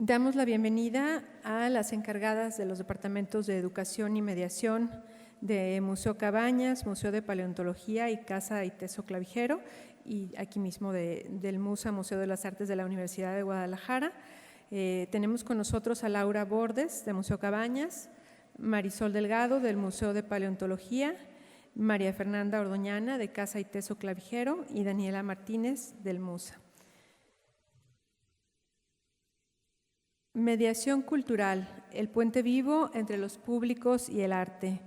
Damos la bienvenida a las encargadas de los departamentos de Educación y Mediación de Museo Cabañas, Museo de Paleontología y Casa Iteso Clavijero, y aquí mismo del MUSA, Museo de las Artes de la Universidad de Guadalajara. Tenemos con nosotros a Laura Bordes, de Museo Cabañas, Marisol Delgado, del Museo de Paleontología, María Fernanda Ordoñana, de Casa Iteso Clavijero, y Daniela Martínez, del MUSA. Mediación cultural, el puente vivo entre los públicos y el arte.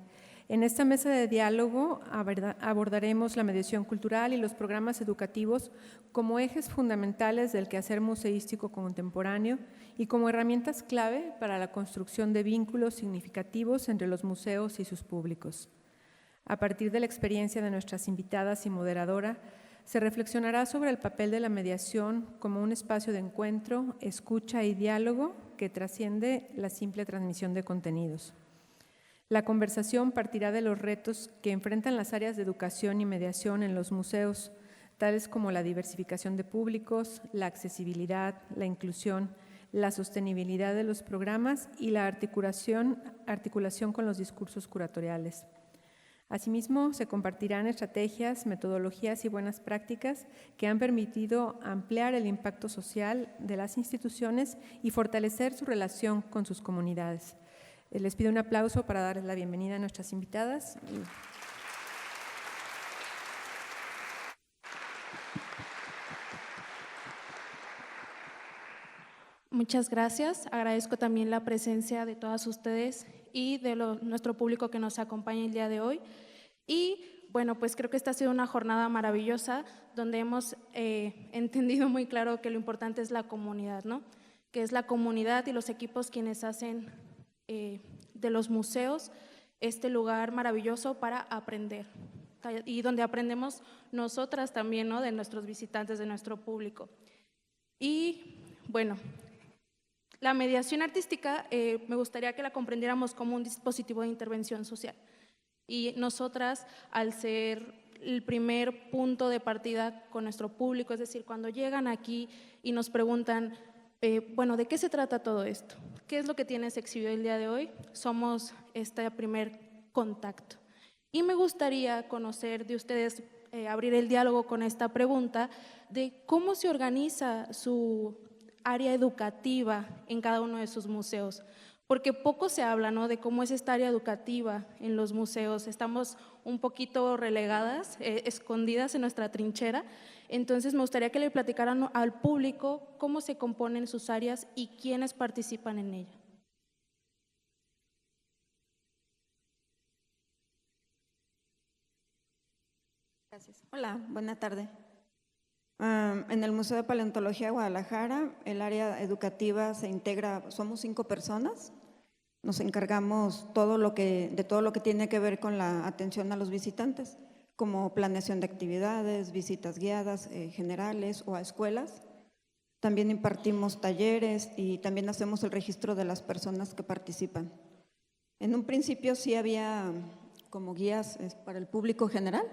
En esta mesa de diálogo abordaremos la mediación cultural y los programas educativos como ejes fundamentales del quehacer museístico contemporáneo y como herramientas clave para la construcción de vínculos significativos entre los museos y sus públicos. A partir de la experiencia de nuestras invitadas y moderadora, se reflexionará sobre el papel de la mediación como un espacio de encuentro, escucha y diálogo que trasciende la simple transmisión de contenidos. La conversación partirá de los retos que enfrentan las áreas de educación y mediación en los museos, tales como la diversificación de públicos, la accesibilidad, la inclusión, la sostenibilidad de los programas y la articulación con los discursos curatoriales. Asimismo, se compartirán estrategias, metodologías y buenas prácticas que han permitido ampliar el impacto social de las instituciones y fortalecer su relación con sus comunidades. Les pido un aplauso para darles la bienvenida a nuestras invitadas. Muchas gracias. Agradezco también la presencia de todas ustedes y de nuestro público que nos acompaña el día de hoy. Y bueno, pues creo que esta ha sido una jornada maravillosa donde hemos entendido muy claro que lo importante es la comunidad, ¿no? Que es la comunidad y los equipos quienes hacen de los museos este lugar maravilloso para aprender y donde aprendemos nosotras también, ¿no? De nuestros visitantes, de nuestro público. Y bueno, la mediación artística me gustaría que la comprendiéramos como un dispositivo de intervención social. Y nosotras, al ser el primer punto de partida con nuestro público, es decir, cuando llegan aquí y nos preguntan, bueno, ¿de qué se trata todo esto? ¿Qué es lo que tienes exhibido el día de hoy? Somos este primer contacto. Y me gustaría conocer de ustedes, abrir el diálogo con esta pregunta de cómo se organiza su área educativa en cada uno de sus museos, porque poco se habla, ¿no?, de cómo es esta área educativa en los museos. Estamos un poquito relegadas, escondidas en nuestra trinchera. Entonces me gustaría que le platicaran al público cómo se componen sus áreas y quiénes participan en ella. Gracias. Hola, buena tarde. En el Museo de Paleontología de Guadalajara, el área educativa se integra, somos 5 personas. Nos encargamos de todo lo que tiene que ver con la atención a los visitantes, como planeación de actividades, visitas guiadas generales o a escuelas. También impartimos talleres y también hacemos el registro de las personas que participan. En un principio sí había como guías para el público general,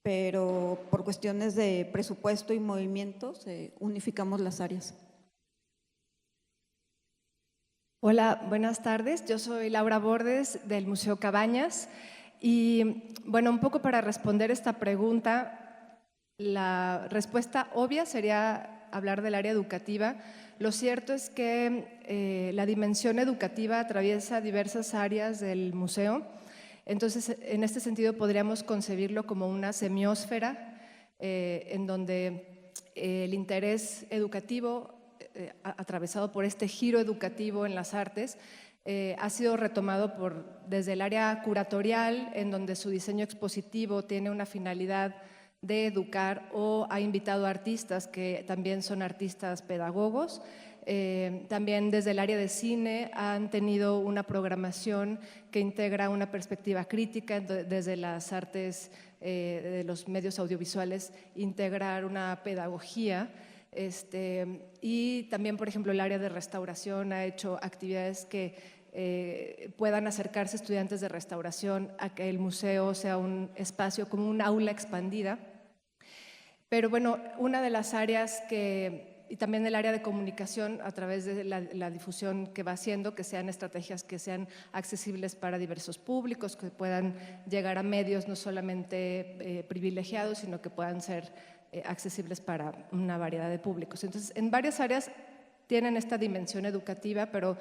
pero por cuestiones de presupuesto y movimientos unificamos las áreas. Hola, buenas tardes. Yo soy Laura Bordes del Museo Cabañas y bueno, un poco para responder esta pregunta, la respuesta obvia sería hablar del área educativa. Lo cierto es que la dimensión educativa atraviesa diversas áreas del museo. Entonces, en este sentido, podríamos concebirlo como una semiósfera en donde el interés educativo, atravesado por este giro educativo en las artes, ha sido retomado desde el área curatorial, en donde su diseño expositivo tiene una finalidad de educar, o ha invitado a artistas que también son artistas pedagogos. También desde el área de cine han tenido una programación que integra una perspectiva crítica desde las artes de los medios audiovisuales, integrar una pedagogía. Y también, por ejemplo, el área de restauración ha hecho actividades que puedan acercarse estudiantes de restauración a que el museo sea un espacio como un aula expandida. Pero bueno, una de las áreas que y también el área de comunicación a través de la difusión que va haciendo, que sean estrategias que sean accesibles para diversos públicos, que puedan llegar a medios no solamente privilegiados, sino que puedan ser accesibles para una variedad de públicos. Entonces, en varias áreas tienen esta dimensión educativa, pero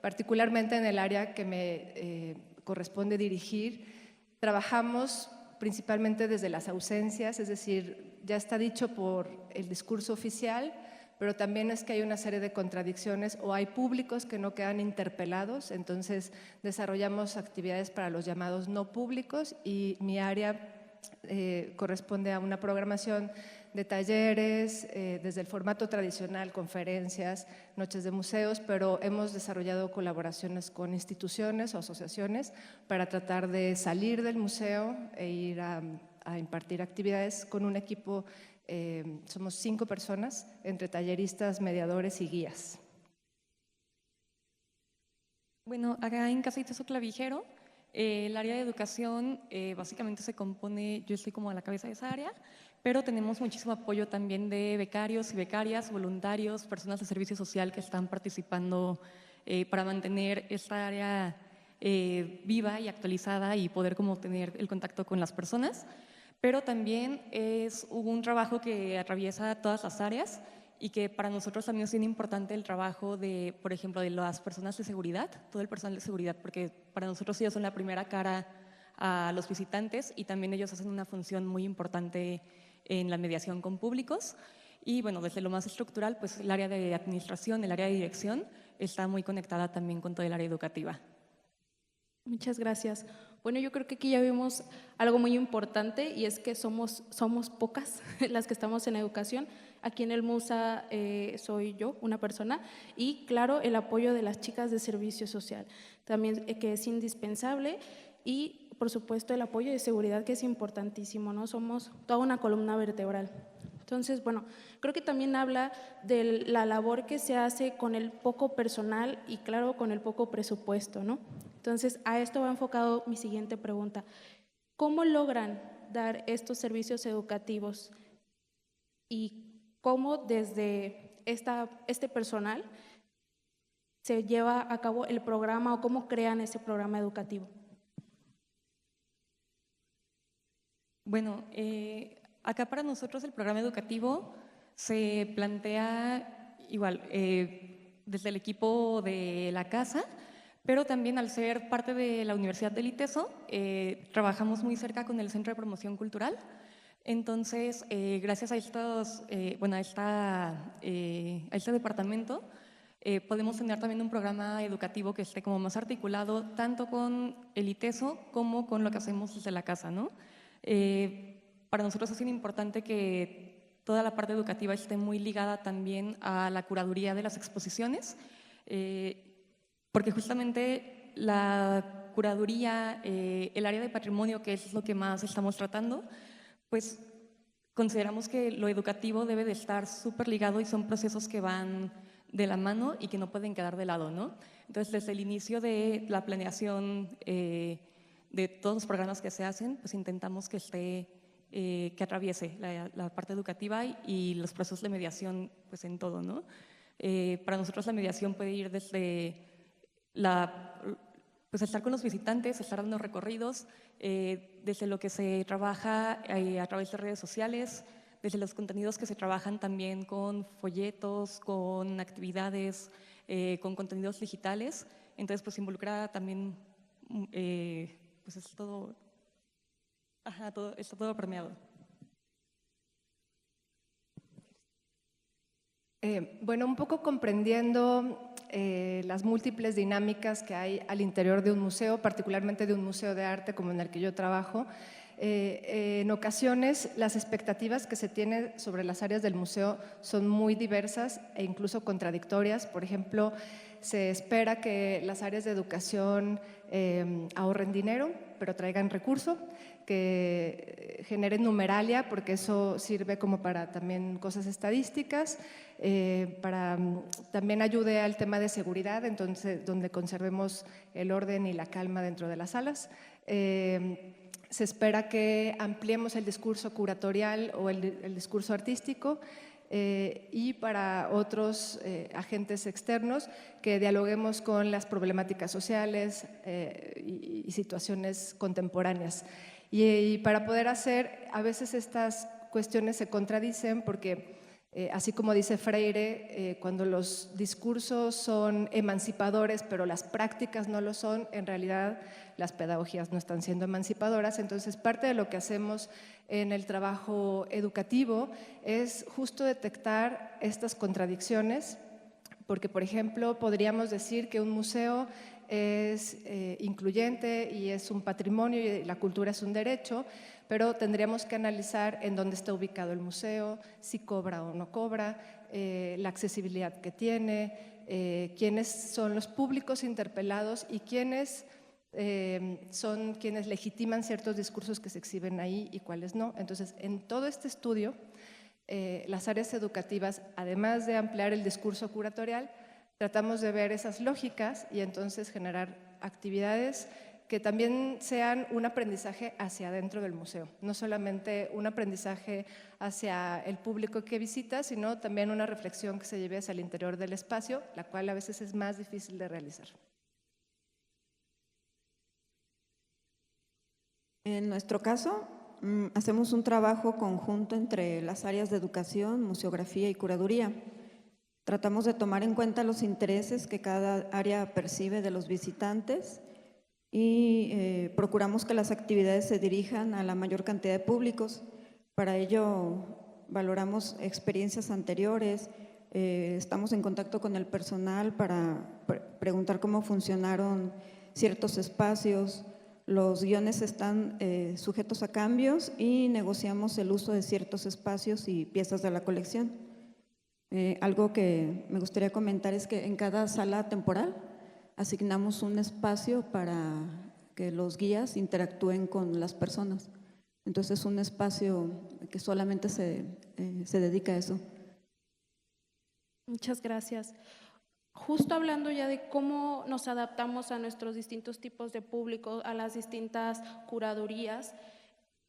particularmente en el área que me corresponde dirigir, trabajamos principalmente desde las ausencias, es decir, ya está dicho por el discurso oficial, pero también es que hay una serie de contradicciones o hay públicos que no quedan interpelados, entonces desarrollamos actividades para los llamados no públicos y mi área corresponde a una programación de talleres, desde el formato tradicional, conferencias, noches de museos, pero hemos desarrollado colaboraciones con instituciones o asociaciones para tratar de salir del museo e ir a impartir actividades con un equipo, somos 5 personas, entre talleristas, mediadores y guías. Bueno, acá en Casa Iteso Clavijero, el área de educación básicamente se compone, yo estoy como a la cabeza de esa área, pero tenemos muchísimo apoyo también de becarios y becarias, voluntarios, personas de servicio social que están participando para mantener esta área viva y actualizada y poder como tener el contacto con las personas. Pero también hubo un trabajo que atraviesa todas las áreas y que para nosotros también es bien importante el trabajo de, por ejemplo, de las personas de seguridad, todo el personal de seguridad, porque para nosotros ellos son la primera cara a los visitantes y también ellos hacen una función muy importante en la mediación con públicos. Y bueno, desde lo más estructural, pues el área de administración, el área de dirección, está muy conectada también con todo el área educativa. Muchas gracias. Bueno, yo creo que aquí ya vimos algo muy importante y es que somos pocas las que estamos en educación. Aquí en el MUSA soy yo, una persona, y claro, el apoyo de las chicas de servicio social, también que es indispensable, y por supuesto el apoyo de seguridad, que es importantísimo, ¿no? Somos toda una columna vertebral. Entonces, bueno, creo que también habla de la labor que se hace con el poco personal y claro, con el poco presupuesto, ¿no? Entonces, a esto va enfocado mi siguiente pregunta. ¿Cómo logran dar estos servicios educativos y cómo desde este personal se lleva a cabo el programa o cómo crean ese programa educativo? Bueno, acá para nosotros el programa educativo se plantea igual desde el equipo de la casa, pero también al ser parte de la Universidad del Iteso, trabajamos muy cerca con el Centro de Promoción Cultural. Entonces, gracias a este departamento, podemos tener también un programa educativo que esté como más articulado tanto con el Iteso como con lo que hacemos desde la casa, ¿no? Para nosotros es importante que toda la parte educativa esté muy ligada también a la curaduría de las exposiciones, porque justamente la curaduría, el área de patrimonio, que es lo que más estamos tratando, pues consideramos que lo educativo debe de estar súper ligado y son procesos que van de la mano y que no pueden quedar de lado, ¿no? Entonces, desde el inicio de la planeación de todos los programas que se hacen, pues intentamos que que atraviese la parte educativa y los procesos de mediación pues en todo, ¿no? Para nosotros la mediación puede ir desde pues estar con los visitantes, estar dando recorridos, desde lo que se trabaja a través de redes sociales, desde los contenidos que se trabajan también con folletos, con actividades, con contenidos digitales. Entonces, pues involucra también, pues es todo, está todo permeado. Bueno, un poco comprendiendo las múltiples dinámicas que hay al interior de un museo, particularmente de un museo de arte como en el que yo trabajo, en ocasiones las expectativas que se tienen sobre las áreas del museo son muy diversas e incluso contradictorias. Por ejemplo, se espera que las áreas de educación ahorren dinero, pero traigan recursos, que generen numeralia, porque eso sirve como para también cosas estadísticas, para también ayude al tema de seguridad, entonces donde conservemos el orden y la calma dentro de las salas. Se espera que ampliemos el discurso curatorial o el discurso artístico, y para otros agentes externos que dialoguemos con las problemáticas sociales y situaciones contemporáneas. Y para poder hacer, a veces estas cuestiones se contradicen porque así como dice Freire, cuando los discursos son emancipadores, pero las prácticas no lo son, en realidad las pedagogías no están siendo emancipadoras. Entonces, parte de lo que hacemos en el trabajo educativo es justo detectar estas contradicciones, porque, por ejemplo, podríamos decir que un museo es incluyente y es un patrimonio y la cultura es un derecho, pero tendríamos que analizar en dónde está ubicado el museo, si cobra o no cobra, la accesibilidad que tiene, quiénes son los públicos interpelados y quiénes son quienes legitiman ciertos discursos que se exhiben ahí y cuáles no. Entonces, en todo este estudio, las áreas educativas, además de ampliar el discurso curatorial, tratamos de ver esas lógicas y entonces generar actividades que también sean un aprendizaje hacia adentro del museo, no solamente un aprendizaje hacia el público que visita, sino también una reflexión que se lleve hacia el interior del espacio, la cual a veces es más difícil de realizar. En nuestro caso, hacemos un trabajo conjunto entre las áreas de educación, museografía y curaduría. Tratamos de tomar en cuenta los intereses que cada área percibe de los visitantes y procuramos que las actividades se dirijan a la mayor cantidad de públicos. Para ello valoramos experiencias anteriores, estamos en contacto con el personal para preguntar cómo funcionaron ciertos espacios. Los guiones están sujetos a cambios y negociamos el uso de ciertos espacios y piezas de la colección. Algo que me gustaría comentar es que en cada sala temporal asignamos un espacio para que los guías interactúen con las personas. Entonces es un espacio que solamente se dedica a eso. Muchas gracias. Justo hablando ya de cómo nos adaptamos a nuestros distintos tipos de público, a las distintas curadurías,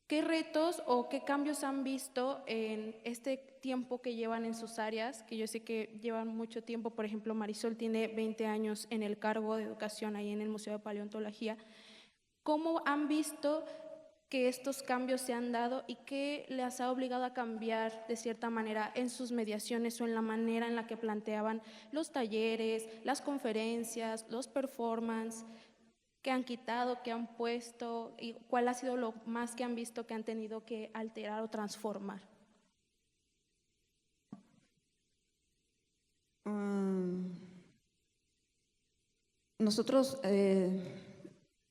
¿qué retos o qué cambios han visto en este tiempo que llevan en sus áreas? Que yo sé que llevan mucho tiempo. Por ejemplo, Marisol tiene 20 años en el cargo de educación ahí en el Museo de Paleontología. ¿Cómo han visto que estos cambios se han dado y qué les ha obligado a cambiar de cierta manera en sus mediaciones o en la manera en la que planteaban los talleres, las conferencias, los performances? ¿Qué han quitado, qué han puesto y cuál ha sido lo más que han visto que han tenido que alterar o transformar? Nosotros,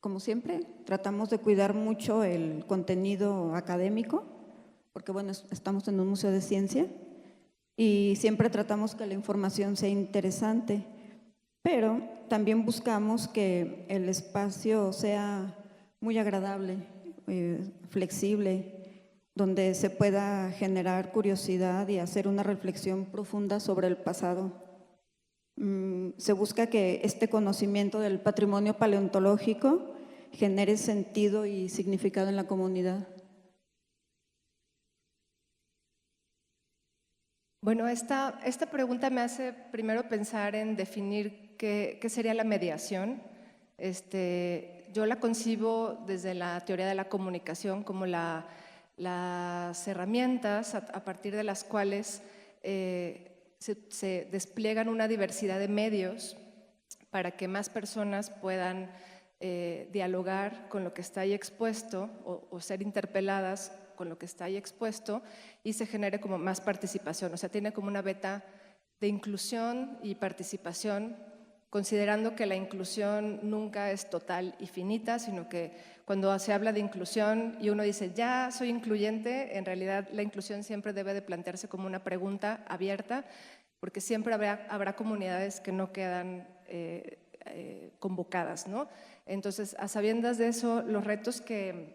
como siempre, tratamos de cuidar mucho el contenido académico, porque bueno, estamos en un museo de ciencia y siempre tratamos que la información sea interesante, pero también buscamos que el espacio sea muy agradable, flexible, donde se pueda generar curiosidad y hacer una reflexión profunda sobre el pasado. Se busca que este conocimiento del patrimonio paleontológico genere sentido y significado en la comunidad. Bueno, esta pregunta me hace primero pensar en definir qué sería la mediación. Yo la concibo desde la teoría de la comunicación como las herramientas a partir de las cuales se despliegan una diversidad de medios para que más personas puedan dialogar con lo que está ahí expuesto o ser interpeladas con lo que está ahí expuesto y se genere como más participación. O sea, tiene como una beta de inclusión y participación, considerando que la inclusión nunca es total y finita, sino que cuando se habla de inclusión y uno dice, ya soy incluyente, en realidad la inclusión siempre debe de plantearse como una pregunta abierta, porque siempre habrá comunidades que no quedan convocadas, ¿no? Entonces, a sabiendas de eso, los retos que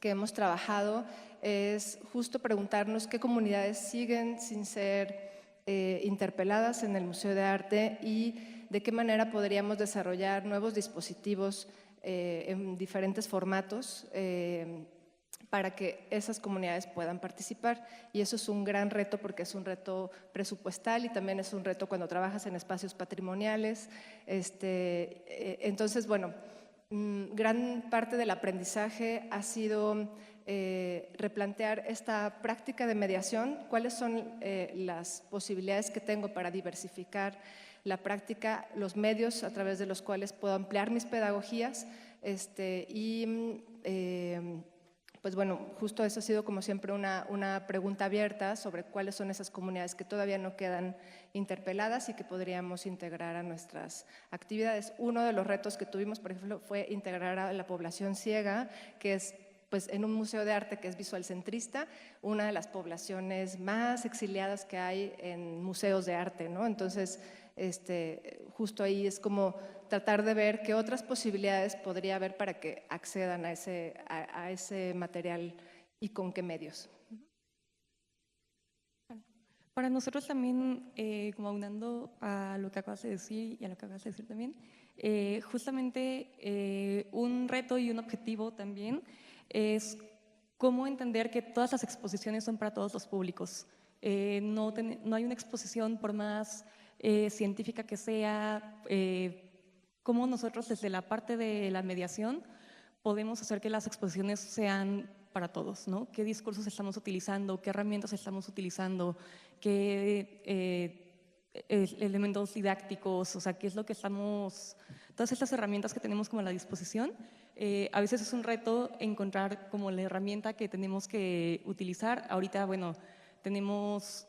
hemos trabajado es justo preguntarnos qué comunidades siguen sin ser interpeladas en el Museo de Arte y de qué manera podríamos desarrollar nuevos dispositivos en diferentes formatos para que esas comunidades puedan participar. Y eso es un gran reto porque es un reto presupuestal y también es un reto cuando trabajas en espacios patrimoniales. Entonces, bueno, gran parte del aprendizaje ha sido replantear esta práctica de mediación, cuáles son las posibilidades que tengo para diversificar la práctica, los medios a través de los cuales puedo ampliar mis pedagogías pues bueno, justo eso ha sido como siempre una pregunta abierta sobre cuáles son esas comunidades que todavía no quedan interpeladas y que podríamos integrar a nuestras actividades. Uno de los retos que tuvimos, por ejemplo, fue integrar a la población ciega, que es pues en un museo de arte que es visual centrista, una de las poblaciones más exiliadas que hay en museos de arte, ¿no? Entonces, justo ahí es como tratar de ver qué otras posibilidades podría haber para que accedan a ese material y con qué medios. Para nosotros también, como aunando a lo que acabas de decir y a lo que acabas de decir también, justamente un reto y un objetivo también es cómo entender que todas las exposiciones son para todos los públicos. No hay una exposición por más científica que sea, cómo nosotros desde la parte de la mediación podemos hacer que las exposiciones sean para todos, ¿no? ¿Qué discursos estamos utilizando? ¿Qué herramientas estamos utilizando? ¿Qué elementos didácticos? O sea, ¿qué es lo que estamos… Todas estas herramientas que tenemos como a la disposición, a veces es un reto encontrar como la herramienta que tenemos que utilizar. Ahorita, bueno, tenemos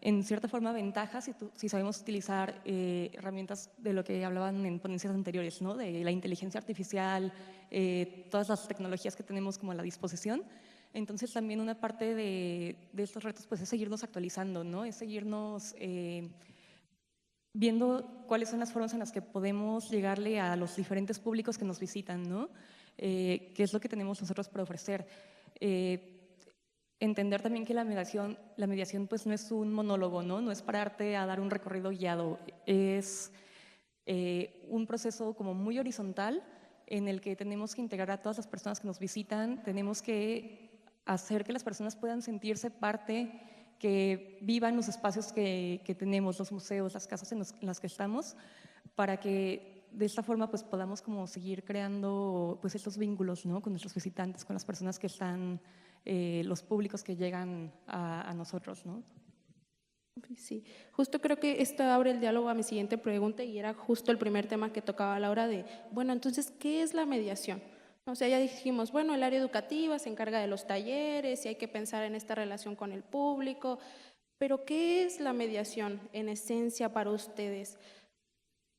en cierta forma, ventajas si sabemos utilizar herramientas de lo que hablaban en ponencias anteriores, ¿no? De la inteligencia artificial, todas las tecnologías que tenemos como a la disposición. Entonces, también una parte de estos retos pues, es seguirnos actualizando, ¿no? Es seguirnos viendo cuáles son las formas en las que podemos llegarle a los diferentes públicos que nos visitan, ¿no? Qué es lo que tenemos nosotros para ofrecer. Entender también que la mediación pues no es un monólogo, ¿no? No es pararte a dar un recorrido guiado, es un proceso como muy horizontal en el que tenemos que integrar a todas las personas que nos visitan, tenemos que hacer que las personas puedan sentirse parte, que vivan los espacios que tenemos, los museos, las casas en las que estamos, para que de esta forma pues podamos como seguir creando pues estos vínculos, ¿no? Con nuestros visitantes, con las personas que están… los públicos que llegan a nosotros, ¿no? Sí, justo creo que esto abre el diálogo a mi siguiente pregunta y era justo el primer tema que tocaba a la hora de, bueno, entonces, ¿qué es la mediación? O sea, ya dijimos, bueno, el área educativa se encarga de los talleres y hay que pensar en esta relación con el público, pero ¿qué es la mediación en esencia para ustedes?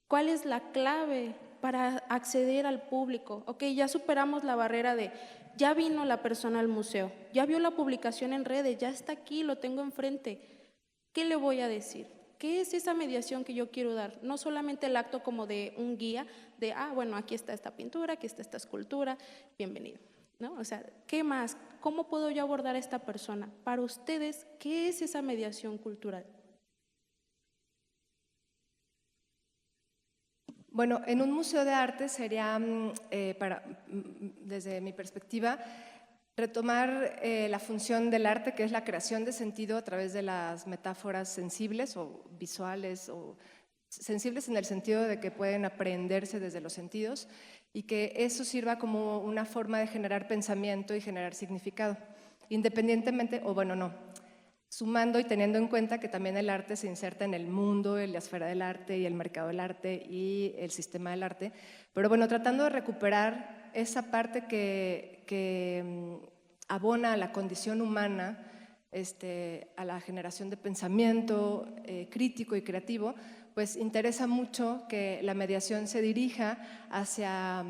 ¿Cuál es la clave para acceder al público? Ok, ya superamos la barrera de… Ya vino la persona al museo, ya vio la publicación en redes, ya está aquí, lo tengo enfrente. ¿Qué le voy a decir? ¿Qué es esa mediación que yo quiero dar? No solamente el acto como de un guía, de, bueno, aquí está esta pintura, aquí está esta escultura, bienvenido, ¿no? O sea, ¿qué más? ¿Cómo puedo yo abordar a esta persona? Para ustedes, ¿qué es esa mediación cultural? Bueno, en un museo de arte sería, desde mi perspectiva, retomar la función del arte, que es la creación de sentido a través de las metáforas sensibles o visuales, o sensibles en el sentido de que pueden aprenderse desde los sentidos y que eso sirva como una forma de generar pensamiento y generar significado, independientemente, o bueno, no, sumando y teniendo en cuenta que también el arte se inserta en el mundo, en la esfera del arte y el mercado del arte y el sistema del arte, pero bueno, tratando de recuperar esa parte que abona a la condición humana, a la generación de pensamiento crítico y creativo, pues interesa mucho que la mediación se dirija hacia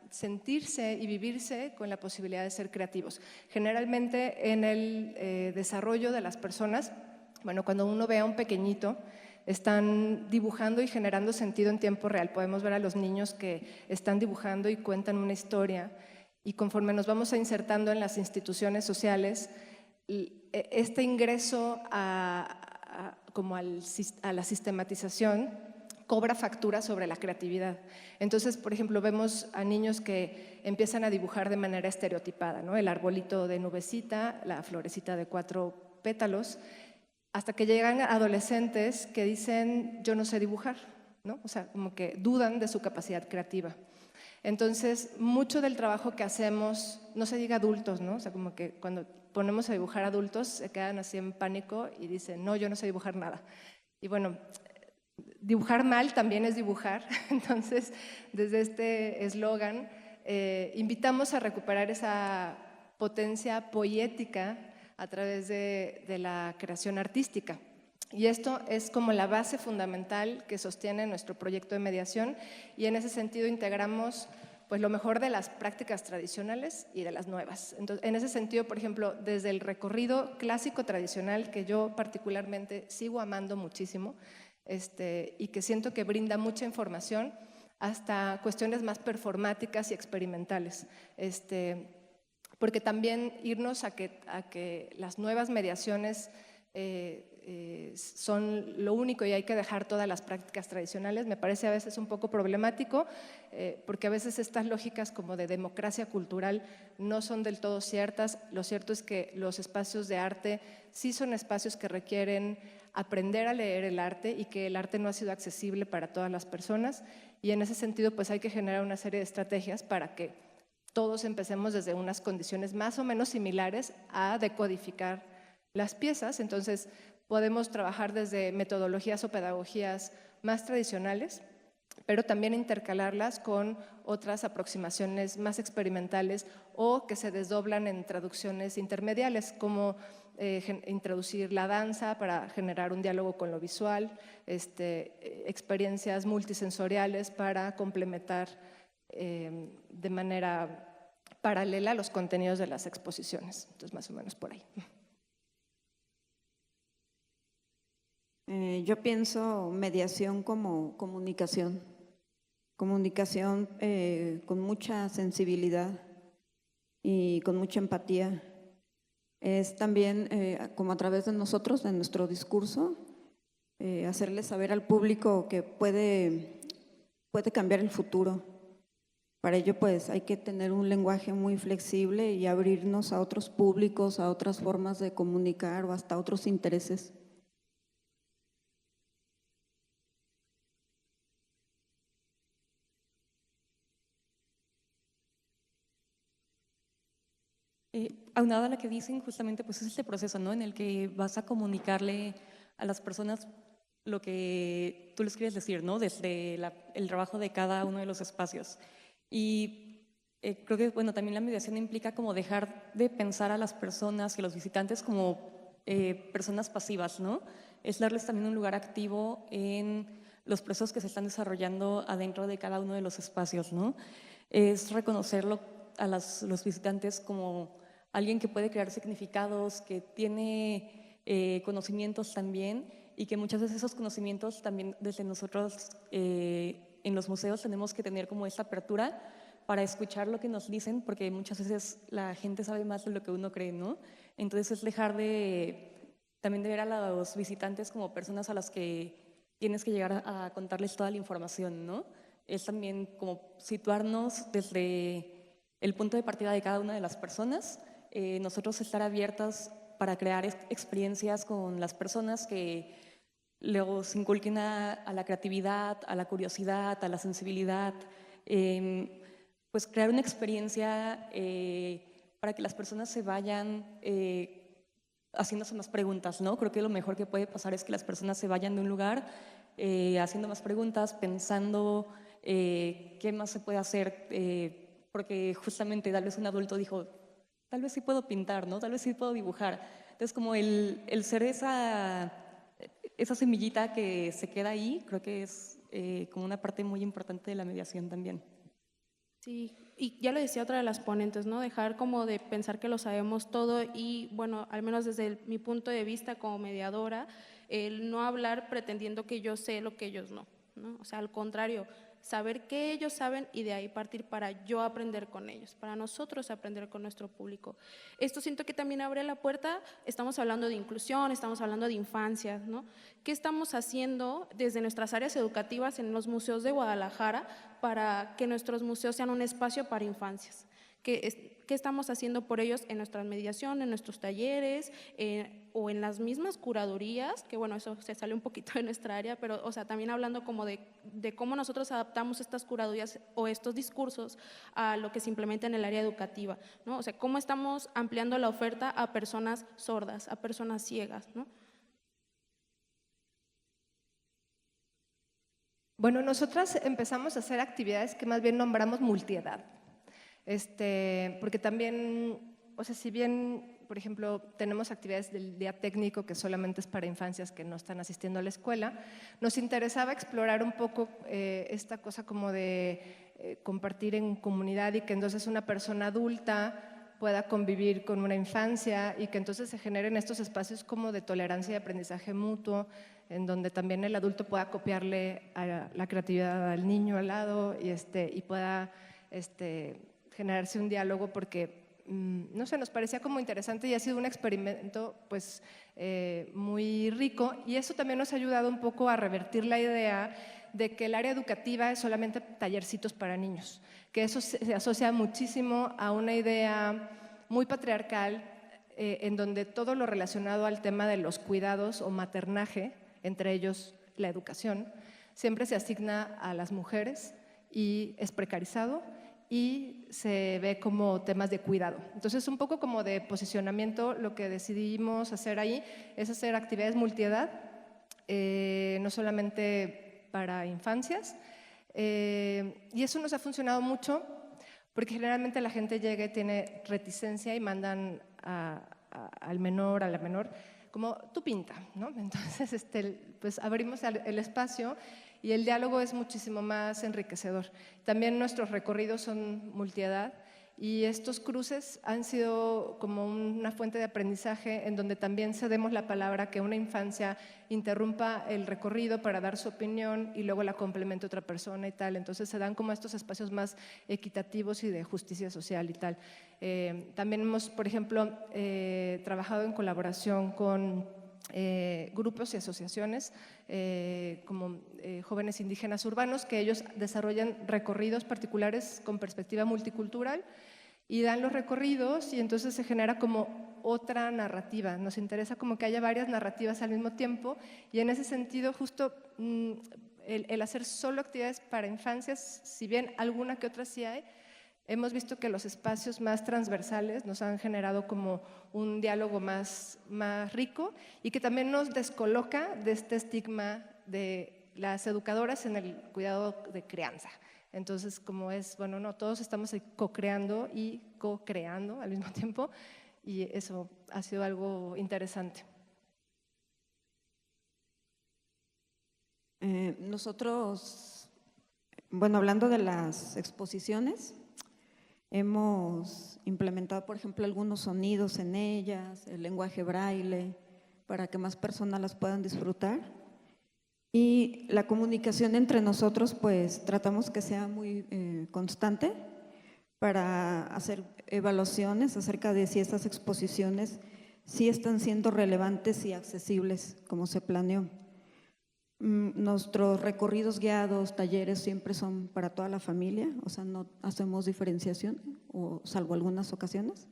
sentirse y vivirse con la posibilidad de ser creativos. Generalmente en el desarrollo de las personas, bueno, cuando uno ve a un pequeñito, están dibujando y generando sentido en tiempo real. Podemos ver a los niños que están dibujando y cuentan una historia, y conforme nos vamos insertando en las instituciones sociales, este ingreso como a la sistematización cobra factura sobre la creatividad. Entonces, por ejemplo, vemos a niños que empiezan a dibujar de manera estereotipada, ¿no? El arbolito de nubecita, la florecita de 4 pétalos, hasta que llegan adolescentes que dicen, yo no sé dibujar, ¿no? O sea, como que dudan de su capacidad creativa. Entonces, mucho del trabajo que hacemos, no se diga adultos, ¿no? O sea, como que cuando ponemos a dibujar adultos se quedan así en pánico y dicen, no, yo no sé dibujar nada. Y bueno, dibujar mal también es dibujar. Entonces, desde este eslogan, invitamos a recuperar esa potencia poética a través de la creación artística. Y esto es como la base fundamental que sostiene nuestro proyecto de mediación, y en ese sentido integramos pues lo mejor de las prácticas tradicionales y de las nuevas. Entonces, en ese sentido, por ejemplo, desde el recorrido clásico tradicional, que yo particularmente sigo amando muchísimo, y que siento que brinda mucha información, hasta cuestiones más performáticas y experimentales. Porque también irnos a que las nuevas mediaciones son lo único y hay que dejar todas las prácticas tradicionales, me parece a veces un poco problemático, porque a veces estas lógicas como de democracia cultural no son del todo ciertas. Lo cierto es que los espacios de arte sí son espacios que requieren aprender a leer el arte y que el arte no ha sido accesible para todas las personas, y en ese sentido pues hay que generar una serie de estrategias para que todos empecemos desde unas condiciones más o menos similares a decodificar las piezas. Entonces podemos trabajar desde metodologías o pedagogías más tradicionales, pero también intercalarlas con otras aproximaciones más experimentales o que se desdoblan en traducciones intermediales, como introducir la danza para generar un diálogo con lo visual, experiencias multisensoriales para complementar de manera paralela los contenidos de las exposiciones. Entonces, más o menos por ahí. Yo pienso mediación como comunicación con mucha sensibilidad y con mucha empatía. Es también como a través de nosotros, de nuestro discurso, hacerle saber al público que puede cambiar el futuro. Para ello, pues, hay que tener un lenguaje muy flexible y abrirnos a otros públicos, a otras formas de comunicar o hasta otros intereses. Aunado a lo que dicen, justamente pues es este proceso, ¿no? En el que vas a comunicarle a las personas lo que tú les quieres decir, ¿no? Desde el trabajo de cada uno de los espacios. Y creo que, bueno, también la mediación implica como dejar de pensar a las personas y a los visitantes como personas pasivas, ¿no? Es darles también un lugar activo en los procesos que se están desarrollando adentro de cada uno de los espacios, ¿no? Es reconocerlo a los visitantes como alguien que puede crear significados, que tiene conocimientos también, y que muchas veces esos conocimientos también desde nosotros en los museos tenemos que tener como esta apertura para escuchar lo que nos dicen, porque muchas veces la gente sabe más de lo que uno cree, ¿no? Entonces es dejar también de ver a los visitantes como personas a las que tienes que llegar a contarles toda la información, ¿no? Es también como situarnos desde el punto de partida de cada una de las personas, nosotros estar abiertas para crear experiencias con las personas que los inculquen a la creatividad, a la curiosidad, a la sensibilidad, pues crear una experiencia para que las personas se vayan haciéndose más preguntas, ¿no? Creo que lo mejor que puede pasar es que las personas se vayan de un lugar haciendo más preguntas, pensando qué más se puede hacer, porque justamente tal vez un adulto dijo, tal vez sí puedo pintar, ¿no? Tal vez sí puedo dibujar. Entonces, como el ser esa semillita que se queda ahí, creo que es como una parte muy importante de la mediación también. Sí, y ya lo decía otra de las ponentes, ¿no? Dejar como de pensar que lo sabemos todo y, bueno, al menos desde mi punto de vista como mediadora, el no hablar pretendiendo que yo sé lo que ellos no, ¿no? O sea, al contrario, saber qué ellos saben y de ahí partir para yo aprender con ellos, para nosotros aprender con nuestro público. Esto siento que también abre la puerta, estamos hablando de inclusión, estamos hablando de infancia, ¿no? ¿Qué estamos haciendo desde nuestras áreas educativas en los museos de Guadalajara para que nuestros museos sean un espacio para infancias? ¿Qué estamos haciendo por ellos en nuestras mediaciones, en nuestros talleres o en las mismas curadurías? Que bueno, eso se sale un poquito de nuestra área, pero o sea, también hablando como de cómo nosotros adaptamos estas curadurías o estos discursos a lo que se implementa en el área educativa, ¿no? O sea, cómo estamos ampliando la oferta a personas sordas, a personas ciegas, ¿no? Bueno, nosotras empezamos a hacer actividades que más bien nombramos multiedad. Porque también, o sea, si bien, por ejemplo, tenemos actividades del día técnico que solamente es para infancias que no están asistiendo a la escuela, nos interesaba explorar un poco esta cosa como de compartir en comunidad y que entonces una persona adulta pueda convivir con una infancia y que entonces se generen estos espacios como de tolerancia y aprendizaje mutuo, en donde también el adulto pueda copiarle a la creatividad al niño al lado y pueda generarse un diálogo, porque no sé, nos parecía como interesante y ha sido un experimento pues muy rico, y eso también nos ha ayudado un poco a revertir la idea de que el área educativa es solamente tallercitos para niños, que eso se asocia muchísimo a una idea muy patriarcal en donde todo lo relacionado al tema de los cuidados o maternaje, entre ellos la educación, siempre se asigna a las mujeres y es precarizado y se ve como temas de cuidado. Entonces, un poco como de posicionamiento, lo que decidimos hacer ahí es hacer actividades multiedad, no solamente para infancias, y eso nos ha funcionado mucho porque generalmente la gente llega y tiene reticencia y mandan al menor, a la menor, como tú pinta, ¿no? Entonces, pues abrimos el espacio y el diálogo es muchísimo más enriquecedor. También nuestros recorridos son multiedad y estos cruces han sido como una fuente de aprendizaje en donde también cedemos la palabra que una infancia interrumpa el recorrido para dar su opinión y luego la complemente otra persona y tal. Entonces se dan como estos espacios más equitativos y de justicia social y tal. También hemos, por ejemplo, trabajado en colaboración con grupos y asociaciones como jóvenes indígenas urbanos, que ellos desarrollan recorridos particulares con perspectiva multicultural y dan los recorridos y entonces se genera como otra narrativa. Nos interesa como que haya varias narrativas al mismo tiempo y en ese sentido justo el hacer solo actividades para infancias, si bien alguna que otra sí hay, hemos visto que los espacios más transversales nos han generado como un diálogo más rico y que también nos descoloca de este estigma de las educadoras en el cuidado de crianza. Entonces, como es, bueno, no, todos estamos co-creando y co-creando al mismo tiempo y eso ha sido algo interesante. Nosotros, bueno, hablando de las exposiciones, hemos implementado, por ejemplo, algunos sonidos en ellas, el lenguaje braille, para que más personas las puedan disfrutar. Y la comunicación entre nosotros, pues tratamos que sea muy constante para hacer evaluaciones acerca de si estas exposiciones sí están siendo relevantes y accesibles como se planeó. Nuestros recorridos guiados, talleres siempre son para toda la familia, o sea, no hacemos diferenciación, o salvo algunas ocasiones.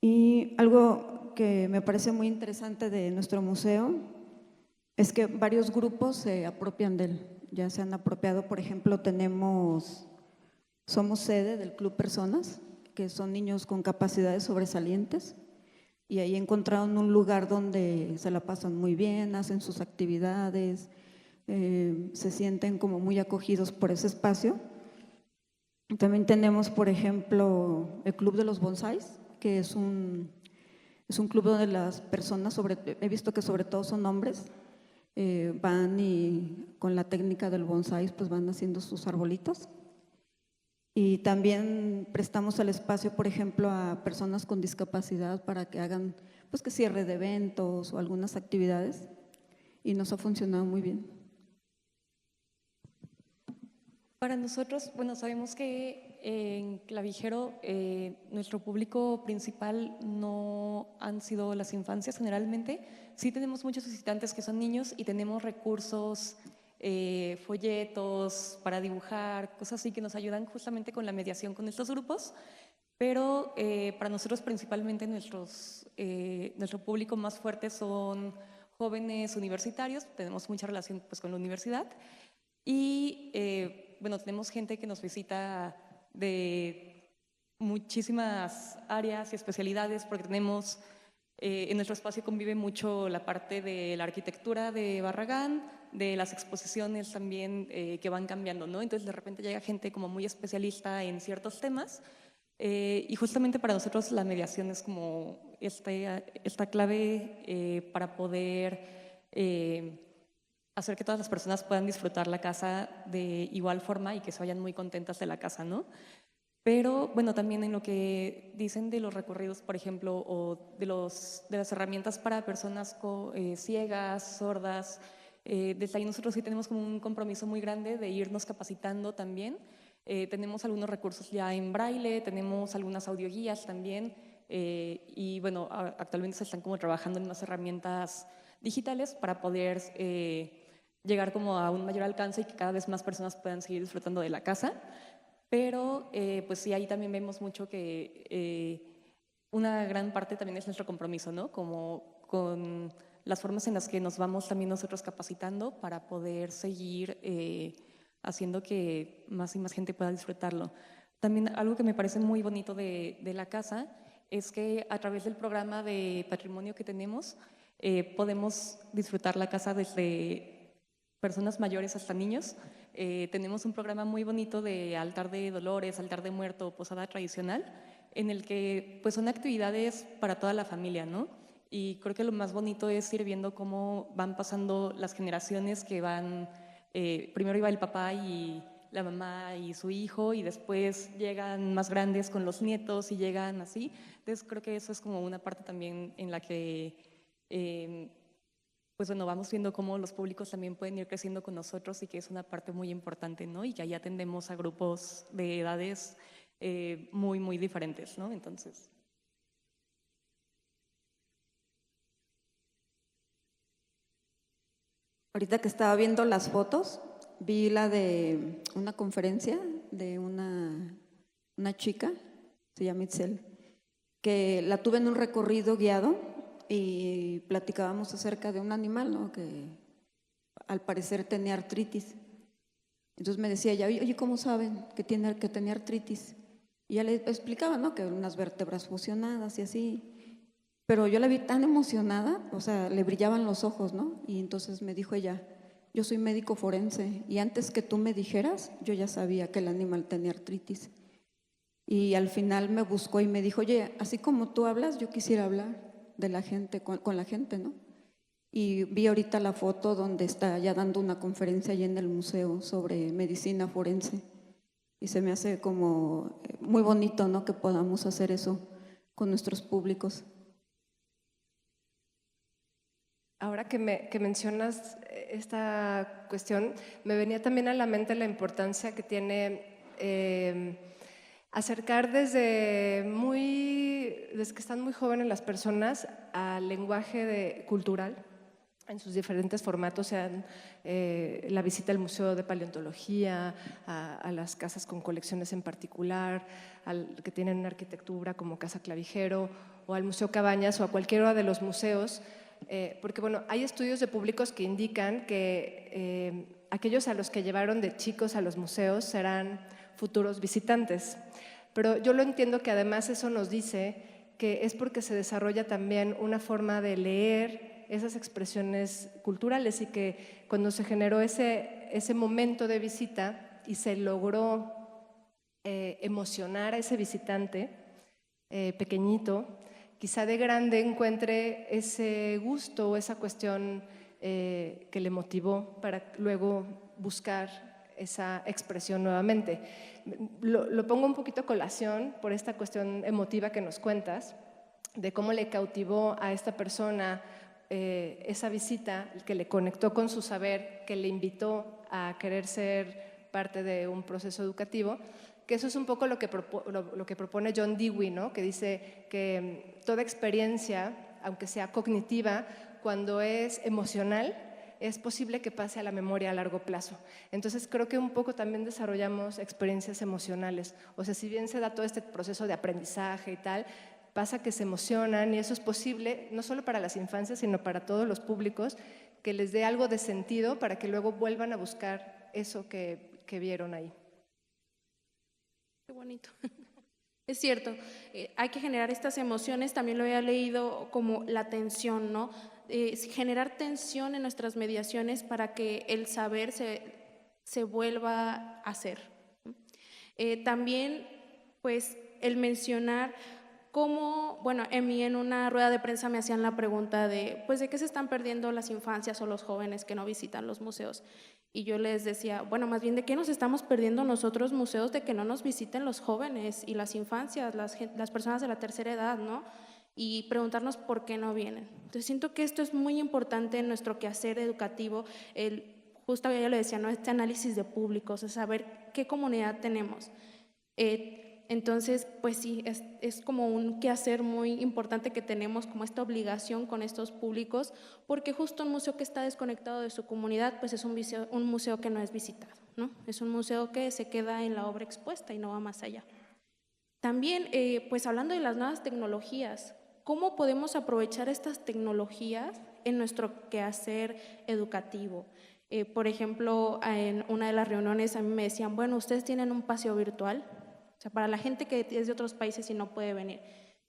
Y algo que me parece muy interesante de nuestro museo es que varios grupos se apropian de él, ya se han apropiado. Por ejemplo, somos sede del Club Personas, que son niños con capacidades sobresalientes, y ahí encontraron un lugar donde se la pasan muy bien, hacen sus actividades, se sienten como muy acogidos por ese espacio. También tenemos, por ejemplo, el Club de los Bonsáis, que es un club donde las personas, he visto que sobre todo son hombres, van y con la técnica del bonsái pues van haciendo sus arbolitos. Y también prestamos el espacio, por ejemplo, a personas con discapacidad para que hagan, pues, que cierre de eventos o algunas actividades, y nos ha funcionado muy bien. Para nosotros, bueno, sabemos que en Clavijero nuestro público principal no han sido las infancias generalmente. Sí tenemos muchos visitantes que son niños y tenemos recursos, folletos para dibujar, cosas así que nos ayudan justamente con la mediación con estos grupos. Pero para nosotros principalmente nuestro público más fuerte son jóvenes universitarios, tenemos mucha relación pues, con la universidad y bueno, tenemos gente que nos visita de muchísimas áreas y especialidades porque tenemos, en nuestro espacio convive mucho la parte de la arquitectura de Barragán, de las exposiciones también que van cambiando, ¿no? Entonces de repente llega gente como muy especialista en ciertos temas y justamente para nosotros la mediación es como esta clave para poder hacer que todas las personas puedan disfrutar la casa de igual forma y que se vayan muy contentas de la casa, ¿no? Pero, bueno, también en lo que dicen de los recorridos, por ejemplo, o de las herramientas para personas ciegas, sordas, desde ahí nosotros sí tenemos como un compromiso muy grande de irnos capacitando también. Tenemos algunos recursos ya en braille, tenemos algunas audioguías también, y bueno, actualmente se están como trabajando en unas herramientas digitales para poder llegar como a un mayor alcance y que cada vez más personas puedan seguir disfrutando de la casa. Pero pues sí, ahí también vemos mucho que una gran parte también es nuestro compromiso, ¿no? Como con las formas en las que nos vamos también nosotros capacitando para poder seguir haciendo que más y más gente pueda disfrutarlo. También algo que me parece muy bonito de la casa es que a través del programa de patrimonio que tenemos podemos disfrutar la casa desde personas mayores hasta niños. Tenemos un programa muy bonito de altar de dolores, altar de muerto, posada tradicional, en el que pues son actividades para toda la familia, ¿no? Y creo que lo más bonito es ir viendo cómo van pasando las generaciones que van, primero iba el papá y la mamá y su hijo, y después llegan más grandes con los nietos y llegan así. Entonces creo que eso es como una parte también en la que pues bueno, vamos viendo cómo los públicos también pueden ir creciendo con nosotros y que es una parte muy importante, ¿no? Y que ahí atendemos a grupos de edades muy, muy diferentes, ¿no? Entonces. Ahorita que estaba viendo las fotos, vi la de una conferencia de una chica, se llama Itzel, que la tuve en un recorrido guiado y platicábamos acerca de un animal, ¿no? Que al parecer tenía artritis. Entonces me decía ella, oye, ¿cómo saben que tenía artritis? Y ya le explicaba, ¿no? Que unas vértebras fusionadas y así. Pero yo la vi tan emocionada, o sea, le brillaban los ojos, ¿no? Y entonces me dijo ella, yo soy médico forense y antes que tú me dijeras, yo ya sabía que el animal tenía artritis. Y al final me buscó y me dijo, oye, así como tú hablas, yo quisiera hablar de la gente, con la gente, ¿no? Y vi ahorita la foto donde está ya dando una conferencia allí en el museo sobre medicina forense. Y se me hace como muy bonito, ¿no? Que podamos hacer eso con nuestros públicos. Ahora que mencionas esta cuestión, me venía también a la mente la importancia que tiene acercar desde que están muy jóvenes las personas al lenguaje cultural en sus diferentes formatos, sean la visita al Museo de Paleontología, a las casas con colecciones en particular, que tienen una arquitectura como Casa Clavijero, o al Museo Cabañas, o a cualquiera de los museos, porque bueno, hay estudios de públicos que indican que aquellos a los que llevaron de chicos a los museos serán futuros visitantes. Pero yo lo entiendo que además eso nos dice que es porque se desarrolla también una forma de leer esas expresiones culturales y que cuando se generó ese momento de visita y se logró emocionar a ese visitante pequeñito, quizá de grande encuentre ese gusto o esa cuestión que le motivó para luego buscar esa expresión nuevamente. Lo pongo un poquito a colación por esta cuestión emotiva que nos cuentas, de cómo le cautivó a esta persona esa visita, que le conectó con su saber, que le invitó a querer ser parte de un proceso educativo, que eso es un poco lo que propone John Dewey, ¿no? Que dice que toda experiencia, aunque sea cognitiva, cuando es emocional, es posible que pase a la memoria a largo plazo. Entonces creo que un poco también desarrollamos experiencias emocionales. O sea, si bien se da todo este proceso de aprendizaje y tal, pasa que se emocionan y eso es posible no solo para las infancias, sino para todos los públicos, que les dé algo de sentido para que luego vuelvan a buscar eso que vieron ahí. Qué bonito. Es cierto, hay que generar estas emociones, también lo había leído como la tensión, ¿no? Generar tensión en nuestras mediaciones para que el saber se vuelva a hacer. También, pues, el mencionar cómo, bueno, en una rueda de prensa me hacían la pregunta de, pues, ¿de qué se están perdiendo las infancias o los jóvenes que no visitan los museos? Y yo les decía, bueno, más bien de qué nos estamos perdiendo nosotros museos de que no nos visiten los jóvenes y las infancias, las personas de la tercera edad, ¿no? Y preguntarnos por qué no vienen. Entonces siento que esto es muy importante en nuestro quehacer educativo, justo ya lo decía, ¿no? Este análisis de públicos, es saber qué comunidad tenemos. Entonces, pues sí, es como un quehacer muy importante que tenemos, como esta obligación con estos públicos, porque justo un museo que está desconectado de su comunidad, pues es un museo que no es visitado, ¿no? Es un museo que se queda en la obra expuesta y no va más allá. También, pues hablando de las nuevas tecnologías, ¿cómo podemos aprovechar estas tecnologías en nuestro quehacer educativo? Por ejemplo, en una de las reuniones a mí me decían, bueno, ustedes tienen un paseo virtual, o sea, para la gente que es de otros países y no puede venir.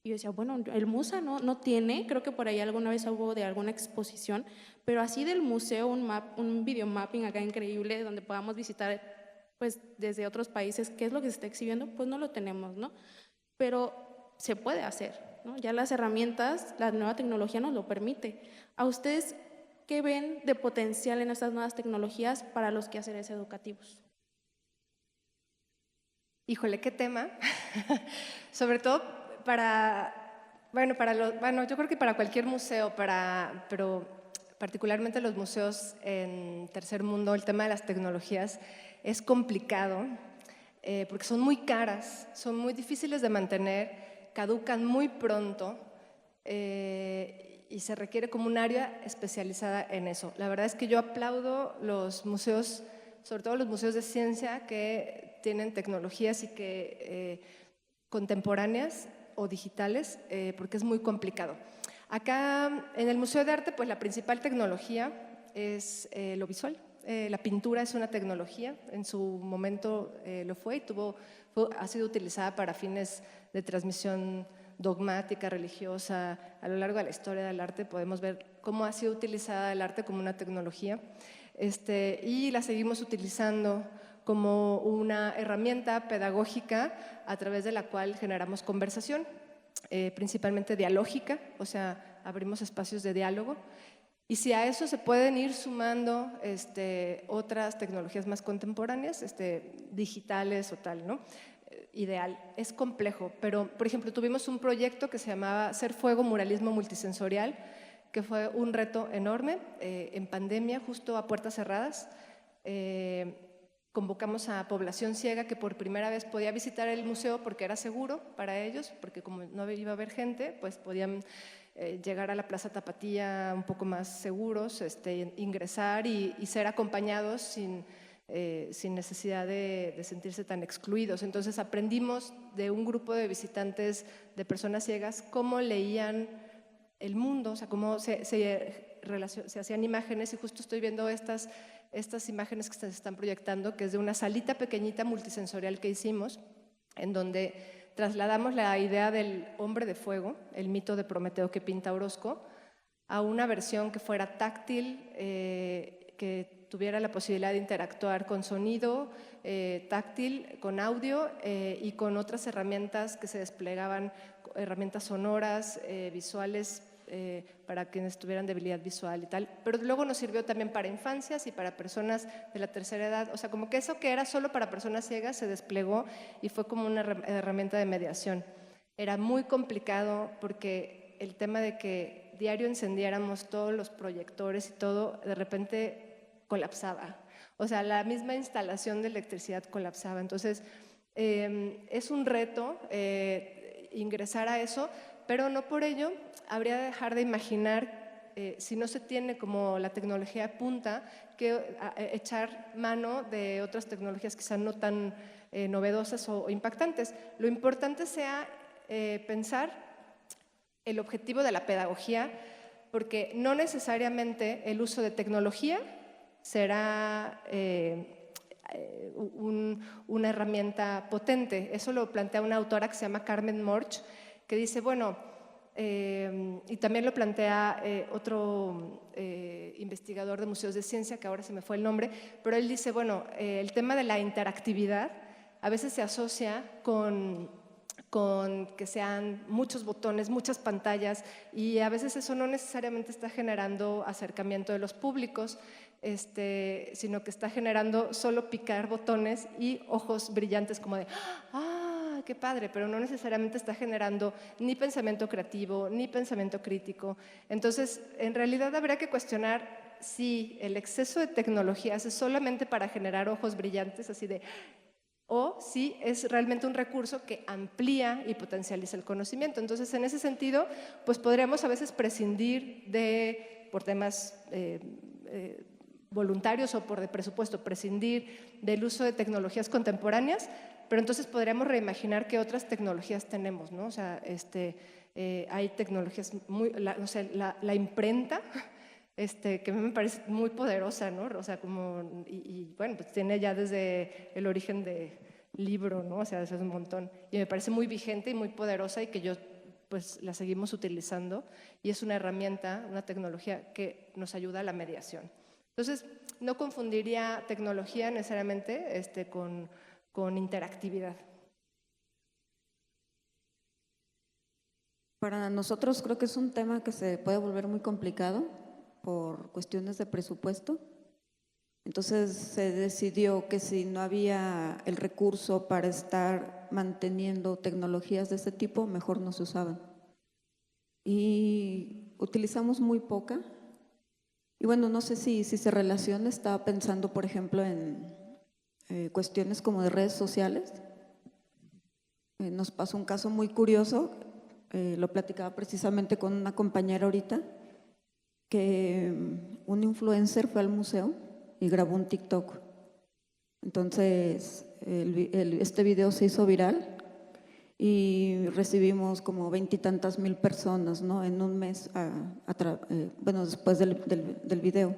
Y yo decía, bueno, el MUSA no tiene, creo que por ahí alguna vez hubo de alguna exposición, pero así del museo, un videomapping acá increíble donde podamos visitar pues desde otros países qué es lo que se está exhibiendo, pues no lo tenemos, ¿no? Pero se puede hacer, ¿no? Ya las herramientas, la nueva tecnología nos lo permite. ¿A ustedes qué ven de potencial en estas nuevas tecnologías para los quehaceres educativos? Híjole, qué tema. Sobre todo yo creo que para cualquier museo, pero particularmente los museos en tercer mundo, el tema de las tecnologías es complicado porque son muy caras, son muy difíciles de mantener, caducan muy pronto y se requiere como un área especializada en eso. La verdad es que yo aplaudo los museos, sobre todo los museos de ciencia que tienen tecnologías y que contemporáneas o digitales, porque es muy complicado. Acá en el Museo de Arte, pues la principal tecnología es lo visual. La pintura es una tecnología, en su momento lo fue y ha sido utilizada para fines de transmisión dogmática, religiosa. A lo largo de la historia del arte podemos ver cómo ha sido utilizada el arte como una tecnología y la seguimos utilizando como una herramienta pedagógica a través de la cual generamos conversación, principalmente dialógica, o sea, abrimos espacios de diálogo. Y si a eso se pueden ir sumando otras tecnologías más contemporáneas, digitales o tal, ¿no? Ideal. Es complejo, pero por ejemplo tuvimos un proyecto que se llamaba Ser Fuego, Muralismo Multisensorial, que fue un reto enorme en pandemia, justo a puertas cerradas. Convocamos a población ciega que por primera vez podía visitar el museo porque era seguro para ellos, porque como no iba a haber gente, pues podían llegar a la Plaza Tapatía un poco más seguros, ingresar y ser acompañados sin necesidad de sentirse tan excluidos. Entonces aprendimos de un grupo de visitantes, de personas ciegas, cómo leían el mundo, o sea, cómo se hacían imágenes, y justo estoy viendo estas imágenes que se están proyectando, que es de una salita pequeñita multisensorial que hicimos, en donde trasladamos la idea del hombre de fuego, el mito de Prometeo que pinta Orozco, a una versión que fuera táctil, que tuviera la posibilidad de interactuar con sonido, táctil, con audio y con otras herramientas que se desplegaban, herramientas sonoras, visuales, para quienes tuvieran debilidad visual y tal, pero luego nos sirvió también para infancias y para personas de la tercera edad, o sea, como que eso que era solo para personas ciegas se desplegó y fue como una herramienta de mediación. Era muy complicado porque el tema de que diario encendiéramos todos los proyectores y todo, de repente colapsaba. O sea, la misma instalación de electricidad colapsaba. Entonces, es un reto ingresar a eso, pero no por ello habría de dejar de imaginar, si no se tiene como la tecnología punta, que echar mano de otras tecnologías quizás no tan novedosas o impactantes. Lo importante sea pensar el objetivo de la pedagogía, porque no necesariamente el uso de tecnología será una herramienta potente. Eso lo plantea una autora que se llama Carmen Morch, que dice, bueno, y también lo plantea otro investigador de museos de ciencia, que ahora se me fue el nombre, pero él dice, bueno, el tema de la interactividad a veces se asocia con que sean muchos botones, muchas pantallas, y a veces eso no necesariamente está generando acercamiento de los públicos, sino que está generando solo picar botones y ojos brillantes como de ¡ah, qué padre! Pero no necesariamente está generando ni pensamiento creativo, ni pensamiento crítico. Entonces, en realidad habría que cuestionar si el exceso de tecnologías es solamente para generar ojos brillantes, así de… o si es realmente un recurso que amplía y potencializa el conocimiento. Entonces, en ese sentido, pues podríamos a veces prescindir por temas voluntarios o por de presupuesto, prescindir del uso de tecnologías contemporáneas, pero entonces podríamos reimaginar qué otras tecnologías tenemos, ¿no? O sea, hay tecnologías muy, no sé, la imprenta, que me parece muy poderosa, ¿no? O sea, como, y bueno, pues tiene ya desde el origen de libro, ¿no? O sea, eso es un montón. Y me parece muy vigente y muy poderosa y que yo, pues, la seguimos utilizando y es una herramienta, una tecnología que nos ayuda a la mediación. Entonces, no confundiría tecnología necesariamente con interactividad. Para nosotros creo que es un tema que se puede volver muy complicado por cuestiones de presupuesto. Entonces se decidió que si no había el recurso para estar manteniendo tecnologías de ese tipo, mejor no se usaban. Y utilizamos muy poca. Y bueno, no sé si se relaciona, estaba pensando, por ejemplo, en cuestiones como de redes sociales. Nos pasó un caso muy curioso, lo platicaba precisamente con una compañera ahorita, que un influencer fue al museo y grabó un TikTok. Entonces, este video se hizo viral y recibimos como 20 y tantas mil personas, ¿no? En un mes, bueno, después del video.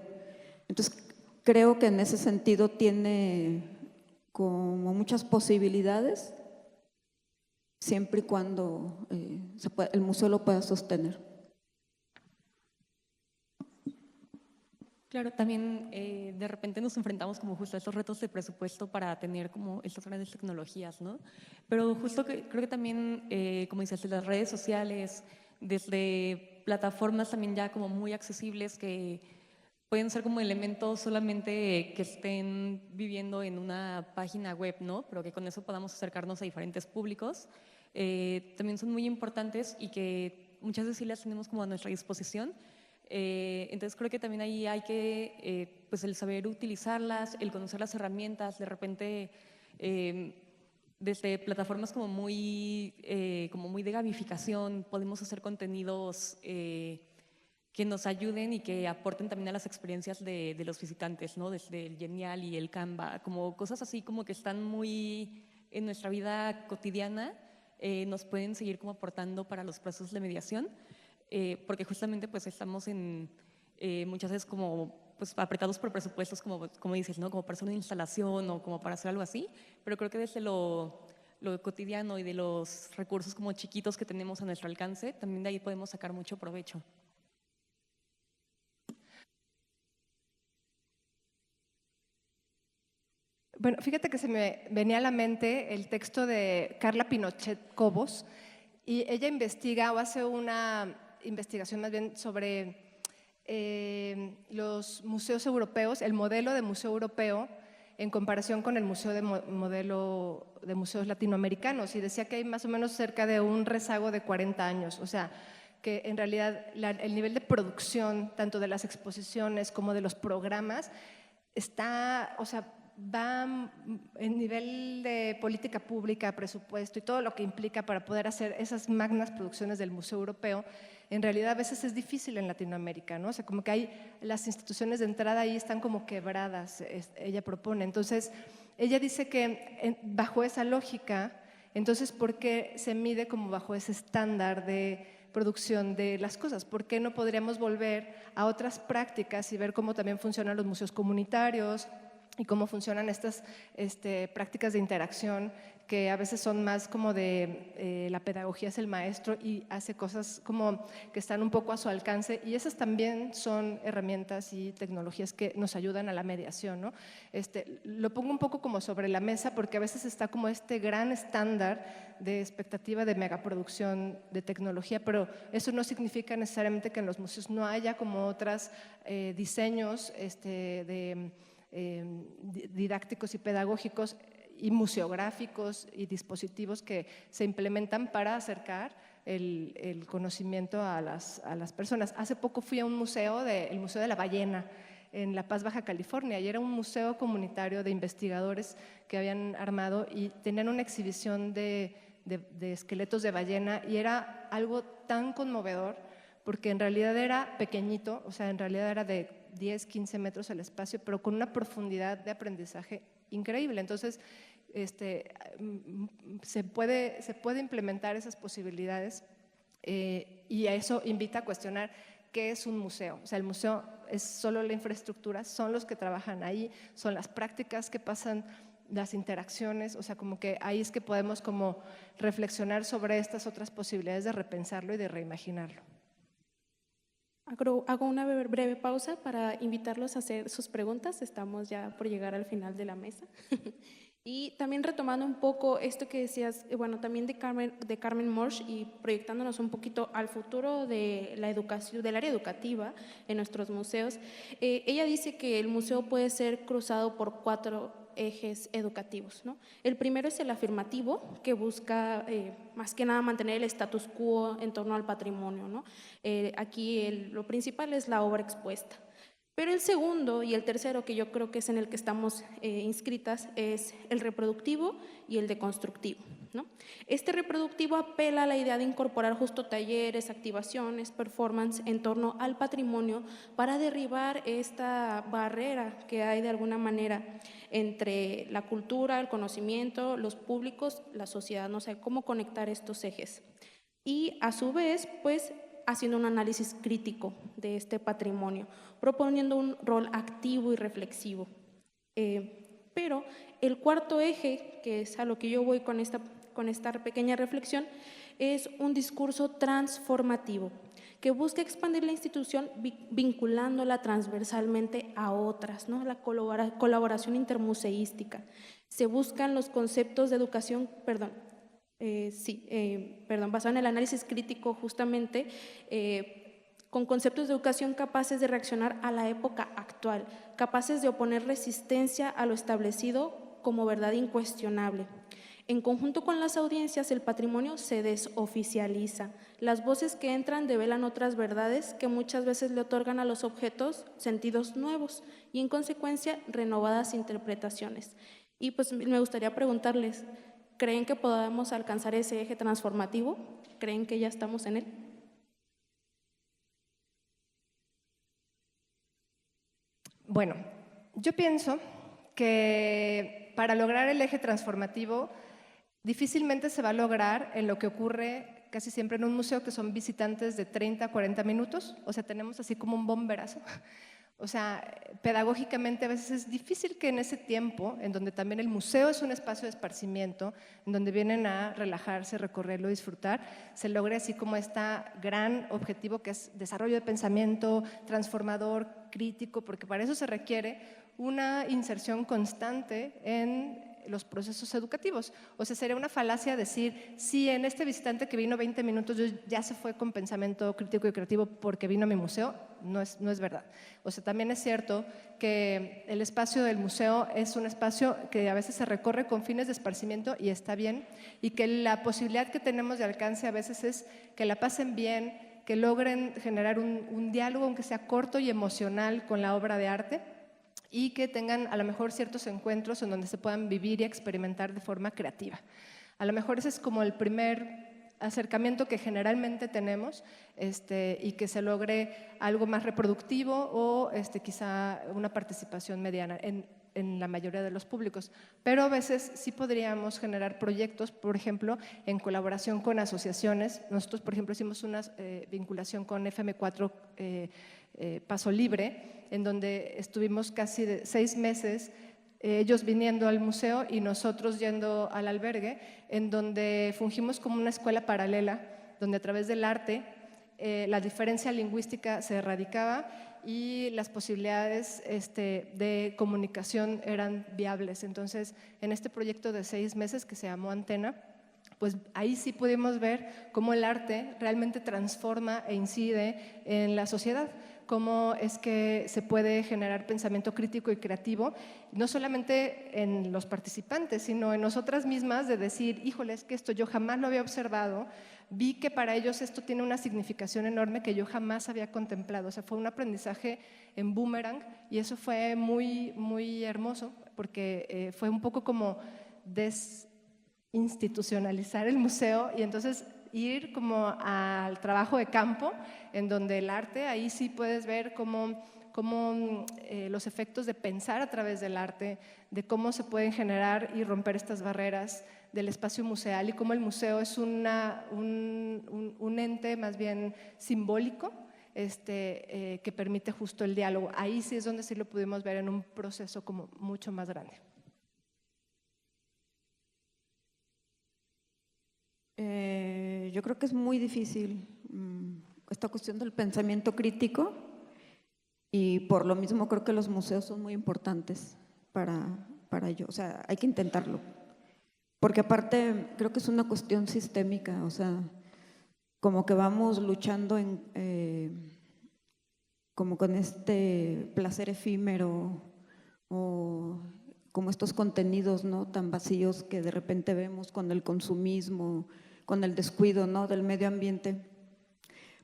Entonces, creo que en ese sentido tiene como muchas posibilidades, siempre y cuando el museo lo pueda sostener. Claro, también de repente nos enfrentamos como justo a estos retos de presupuesto para tener como estas grandes tecnologías, ¿no? Pero justo creo que también, como dices, desde las redes sociales, desde plataformas también ya como muy accesibles que pueden ser como elementos solamente que estén viviendo en una página web, ¿no? Pero que con eso podamos acercarnos a diferentes públicos, también son muy importantes y que muchas veces sí las tenemos como a nuestra disposición. Entonces creo que también ahí hay que, pues el saber utilizarlas, el conocer las herramientas, de repente desde plataformas como muy de gamificación podemos hacer contenidos que nos ayuden y que aporten también a las experiencias de los visitantes, ¿no? Desde el Genial y el Canva, como cosas así como que están muy en nuestra vida cotidiana, nos pueden seguir como aportando para los procesos de mediación. Porque justamente pues estamos muchas veces como pues apretados por presupuestos como dices, ¿no? Como para hacer una instalación o como para hacer algo así, pero creo que desde lo cotidiano y de los recursos como chiquitos que tenemos a nuestro alcance, también de ahí podemos sacar mucho provecho. Bueno, fíjate que se me venía a la mente el texto de Carla Pinochet Cobos, y ella investiga o hace una investigación más bien sobre los museos europeos, el modelo de museo europeo en comparación con el modelo de museos latinoamericanos, y decía que hay más o menos cerca de un rezago de 40 años, o sea, que en realidad el nivel de producción tanto de las exposiciones como de los programas está, o sea, va en nivel de política pública, presupuesto y todo lo que implica para poder hacer esas magnas producciones del Museo Europeo, en realidad a veces es difícil en Latinoamérica, ¿no? O sea, como que hay, las instituciones de entrada ahí están como quebradas, ella propone. Entonces, ella dice que bajo esa lógica, entonces, ¿por qué se mide como bajo ese estándar de producción de las cosas? ¿Por qué no podríamos volver a otras prácticas y ver cómo también funcionan los museos comunitarios y cómo funcionan estas prácticas de interacción que a veces son más como de la pedagogía es el maestro y hace cosas como que están un poco a su alcance, y esas también son herramientas y tecnologías que nos ayudan a la mediación, ¿no? Lo pongo un poco como sobre la mesa porque a veces está como este gran estándar de expectativa de megaproducción de tecnología, pero eso no significa necesariamente que en los museos no haya como otros diseños didácticos y pedagógicos y museográficos y dispositivos que se implementan para acercar el conocimiento a las personas. Hace poco fui a un museo, el Museo de la Ballena, en La Paz, Baja California, y era un museo comunitario de investigadores que habían armado y tenían una exhibición de esqueletos de ballena, y era algo tan conmovedor porque en realidad era pequeñito, o sea, en realidad era de 10, 15 metros el espacio, pero con una profundidad de aprendizaje increíble. Entonces, se puede implementar esas posibilidades, y a eso invita a cuestionar qué es un museo. O sea, el museo es solo la infraestructura, son los que trabajan ahí, son las prácticas que pasan, las interacciones, o sea, como que ahí es que podemos como reflexionar sobre estas otras posibilidades de repensarlo y de reimaginarlo. Hago una breve pausa para invitarlos a hacer sus preguntas. Estamos ya por llegar al final de la mesa. Y también retomando un poco esto que decías, bueno, también de Carmen Morsch, y proyectándonos un poquito al futuro de la educación, del área educativa en nuestros museos. Ella dice que el museo puede ser cruzado por 4 ejes educativos, ¿no? El primero es el afirmativo, que busca más que nada mantener el status quo en torno al patrimonio, ¿no? Aquí lo principal es la obra expuesta. Pero el segundo y el tercero, que yo creo que es en el que estamos inscritas, es el reproductivo y el deconstructivo, ¿no? Este reproductivo apela a la idea de incorporar justo talleres, activaciones, performance en torno al patrimonio para derribar esta barrera que hay de alguna manera entre la cultura, el conocimiento, los públicos, la sociedad, no sé cómo conectar estos ejes. Y a su vez, pues, haciendo un análisis crítico de este patrimonio, proponiendo un rol activo y reflexivo. Pero el cuarto eje, que es a lo que yo voy con esta pequeña reflexión, es un discurso transformativo que busca expandir la institución vinculándola transversalmente a otras, ¿no? La colaboración intermuseística. Se buscan los conceptos de educación, basado en el análisis crítico justamente, con conceptos de educación capaces de reaccionar a la época actual, capaces de oponer resistencia a lo establecido como verdad incuestionable. En conjunto con las audiencias, el patrimonio se desoficializa. Las voces que entran develan otras verdades que muchas veces le otorgan a los objetos sentidos nuevos y, en consecuencia, renovadas interpretaciones. Y pues me gustaría preguntarles, ¿creen que podamos alcanzar ese eje transformativo? ¿Creen que ya estamos en él? Bueno, yo pienso que para lograr el eje transformativo difícilmente se va a lograr en lo que ocurre casi siempre en un museo, que son visitantes de 30 a 40 minutos, o sea, tenemos así como un bomberazo. O sea, pedagógicamente a veces es difícil que en ese tiempo, en donde también el museo es un espacio de esparcimiento, en donde vienen a relajarse, recorrerlo, disfrutar, se logre así como este gran objetivo que es desarrollo de pensamiento, transformador, crítico, porque para eso se requiere una inserción constante en los procesos educativos. O sea, sería una falacia decir, sí, en este visitante que vino 20 minutos ya se fue con pensamiento crítico y creativo porque vino a mi museo. No es verdad. O sea, también es cierto que el espacio del museo es un espacio que a veces se recorre con fines de esparcimiento y está bien, y que la posibilidad que tenemos de alcance a veces es que la pasen bien, que logren generar un diálogo, aunque sea corto y emocional, con la obra de arte, y que tengan a lo mejor ciertos encuentros en donde se puedan vivir y experimentar de forma creativa. A lo mejor ese es como el primer acercamiento que generalmente tenemos, y que se logre algo más reproductivo o quizá una participación mediana en la mayoría de los públicos. Pero a veces sí podríamos generar proyectos, por ejemplo, en colaboración con asociaciones. Nosotros, por ejemplo, hicimos una vinculación con FM4 Paso Libre, en donde estuvimos casi 6 meses ellos viniendo al museo y nosotros yendo al albergue, en donde fungimos como una escuela paralela, donde a través del arte la diferencia lingüística se erradicaba y las posibilidades de comunicación eran viables. Entonces, en este proyecto de 6 meses que se llamó Antena, pues ahí sí pudimos ver cómo el arte realmente transforma e incide en la sociedad, cómo es que se puede generar pensamiento crítico y creativo, no solamente en los participantes, sino en nosotras mismas, de decir, híjole, es que esto yo jamás lo había observado, vi que para ellos esto tiene una significación enorme que yo jamás había contemplado. O sea, fue un aprendizaje en boomerang y eso fue muy, muy hermoso, porque fue un poco como desinstitucionalizar el museo y entonces ir como al trabajo de campo, en donde el arte, ahí sí puedes ver cómo los efectos de pensar a través del arte, de cómo se pueden generar y romper estas barreras del espacio museal y cómo el museo es un ente más bien simbólico que permite justo el diálogo. Ahí sí es donde sí lo pudimos ver en un proceso como mucho más grande. Yo creo que es muy difícil esta cuestión del pensamiento crítico y por lo mismo creo que los museos son muy importantes para ello. O sea, hay que intentarlo. Porque aparte creo que es una cuestión sistémica, o sea, como que vamos luchando como con este placer efímero o como estos contenidos, ¿no?, tan vacíos que de repente vemos con el consumismo, con el descuido, ¿no?, del medio ambiente.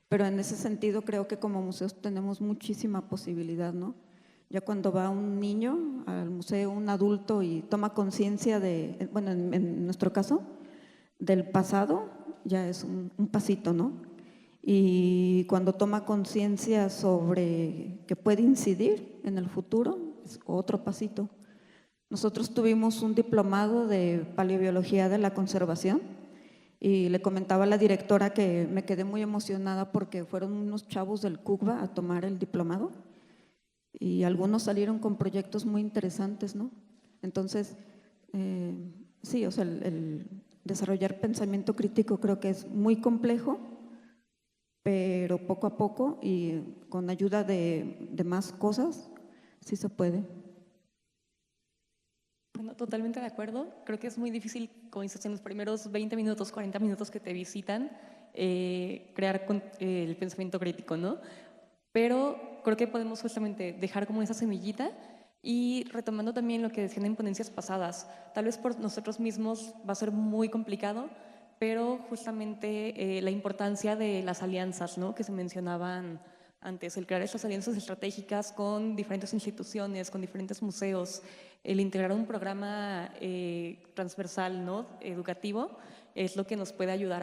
Pero en ese sentido creo que como museos tenemos muchísima posibilidad, ¿no? Ya cuando va un niño al museo, un adulto, y toma conciencia de, bueno, en nuestro caso, del pasado, ya es un pasito, ¿no? Y cuando toma conciencia sobre que puede incidir en el futuro, es otro pasito. Nosotros tuvimos un diplomado de paleobiología de la conservación y le comentaba a la directora que me quedé muy emocionada porque fueron unos chavos del CUCBA a tomar el diplomado y algunos salieron con proyectos muy interesantes, ¿no? Entonces, sí, o sea, el desarrollar pensamiento crítico creo que es muy complejo, pero poco a poco y con ayuda de más cosas, sí se puede. Bueno, totalmente de acuerdo. Creo que es muy difícil, como dices, en los primeros 20 minutos, 40 minutos que te visitan, crear el pensamiento crítico, ¿no? Pero creo que podemos justamente dejar como esa semillita y retomando también lo que decían en ponencias pasadas, tal vez por nosotros mismos va a ser muy complicado, pero justamente la importancia de las alianzas, ¿no?, que se mencionaban antes, el crear esas alianzas estratégicas con diferentes instituciones, con diferentes museos, el integrar un programa transversal, ¿no?, educativo, es lo que nos puede ayudar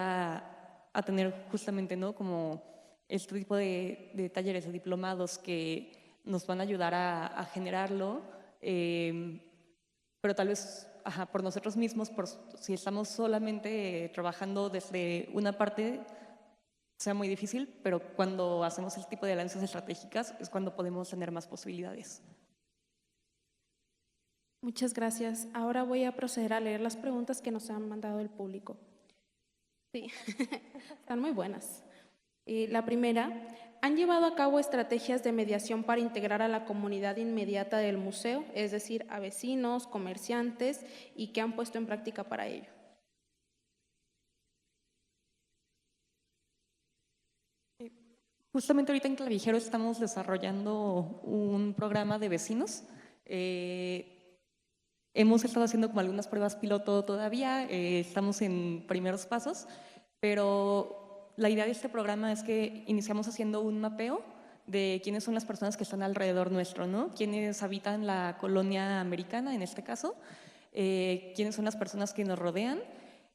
a tener justamente, ¿no?, como este tipo de talleres, de diplomados que nos van a ayudar a generarlo, pero tal vez por nosotros mismos, si estamos solamente trabajando desde una parte, sea muy difícil, pero cuando hacemos este tipo de alianzas estratégicas es cuando podemos tener más posibilidades. Muchas gracias. Ahora voy a proceder a leer las preguntas que nos han mandado el público. Sí, están muy buenas. La primera, ¿han llevado a cabo estrategias de mediación para integrar a la comunidad inmediata del museo, es decir, a vecinos, comerciantes, y qué han puesto en práctica para ello? Justamente ahorita en Clavijero estamos desarrollando un programa de vecinos. Hemos estado haciendo como algunas pruebas piloto todavía, estamos en primeros pasos, pero la idea de este programa es que iniciamos haciendo un mapeo de quiénes son las personas que están alrededor nuestro, ¿no? Quiénes habitan la colonia americana, en este caso, quiénes son las personas que nos rodean,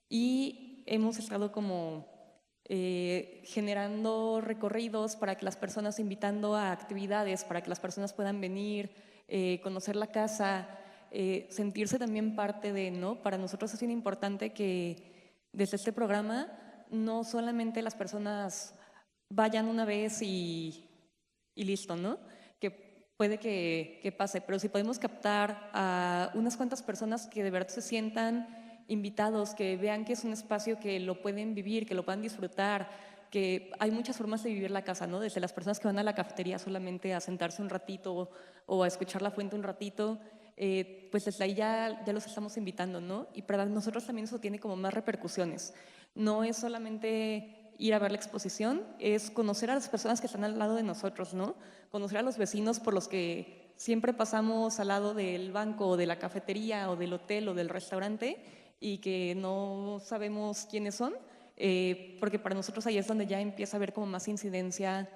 y hemos estado como generando recorridos para que las personas, invitando a actividades, para que las personas puedan venir, conocer la casa, sentirse también parte de, ¿no? Para nosotros es bien importante que desde este programa no solamente las personas vayan una vez y listo, ¿no? Que puede que pase, pero si podemos captar a unas cuantas personas que de verdad se sientan invitados, que vean que es un espacio que lo pueden vivir, que lo puedan disfrutar, que hay muchas formas de vivir la casa, ¿no? Desde las personas que van a la cafetería solamente a sentarse un ratito o a escuchar la fuente un ratito, pues desde ahí ya los estamos invitando, ¿no? Y para nosotros también eso tiene como más repercusiones. No es solamente ir a ver la exposición, es conocer a las personas que están al lado de nosotros, ¿no? Conocer a los vecinos por los que siempre pasamos al lado del banco o de la cafetería o del hotel o del restaurante y que no sabemos quiénes son, porque para nosotros ahí es donde ya empieza a haber como más incidencia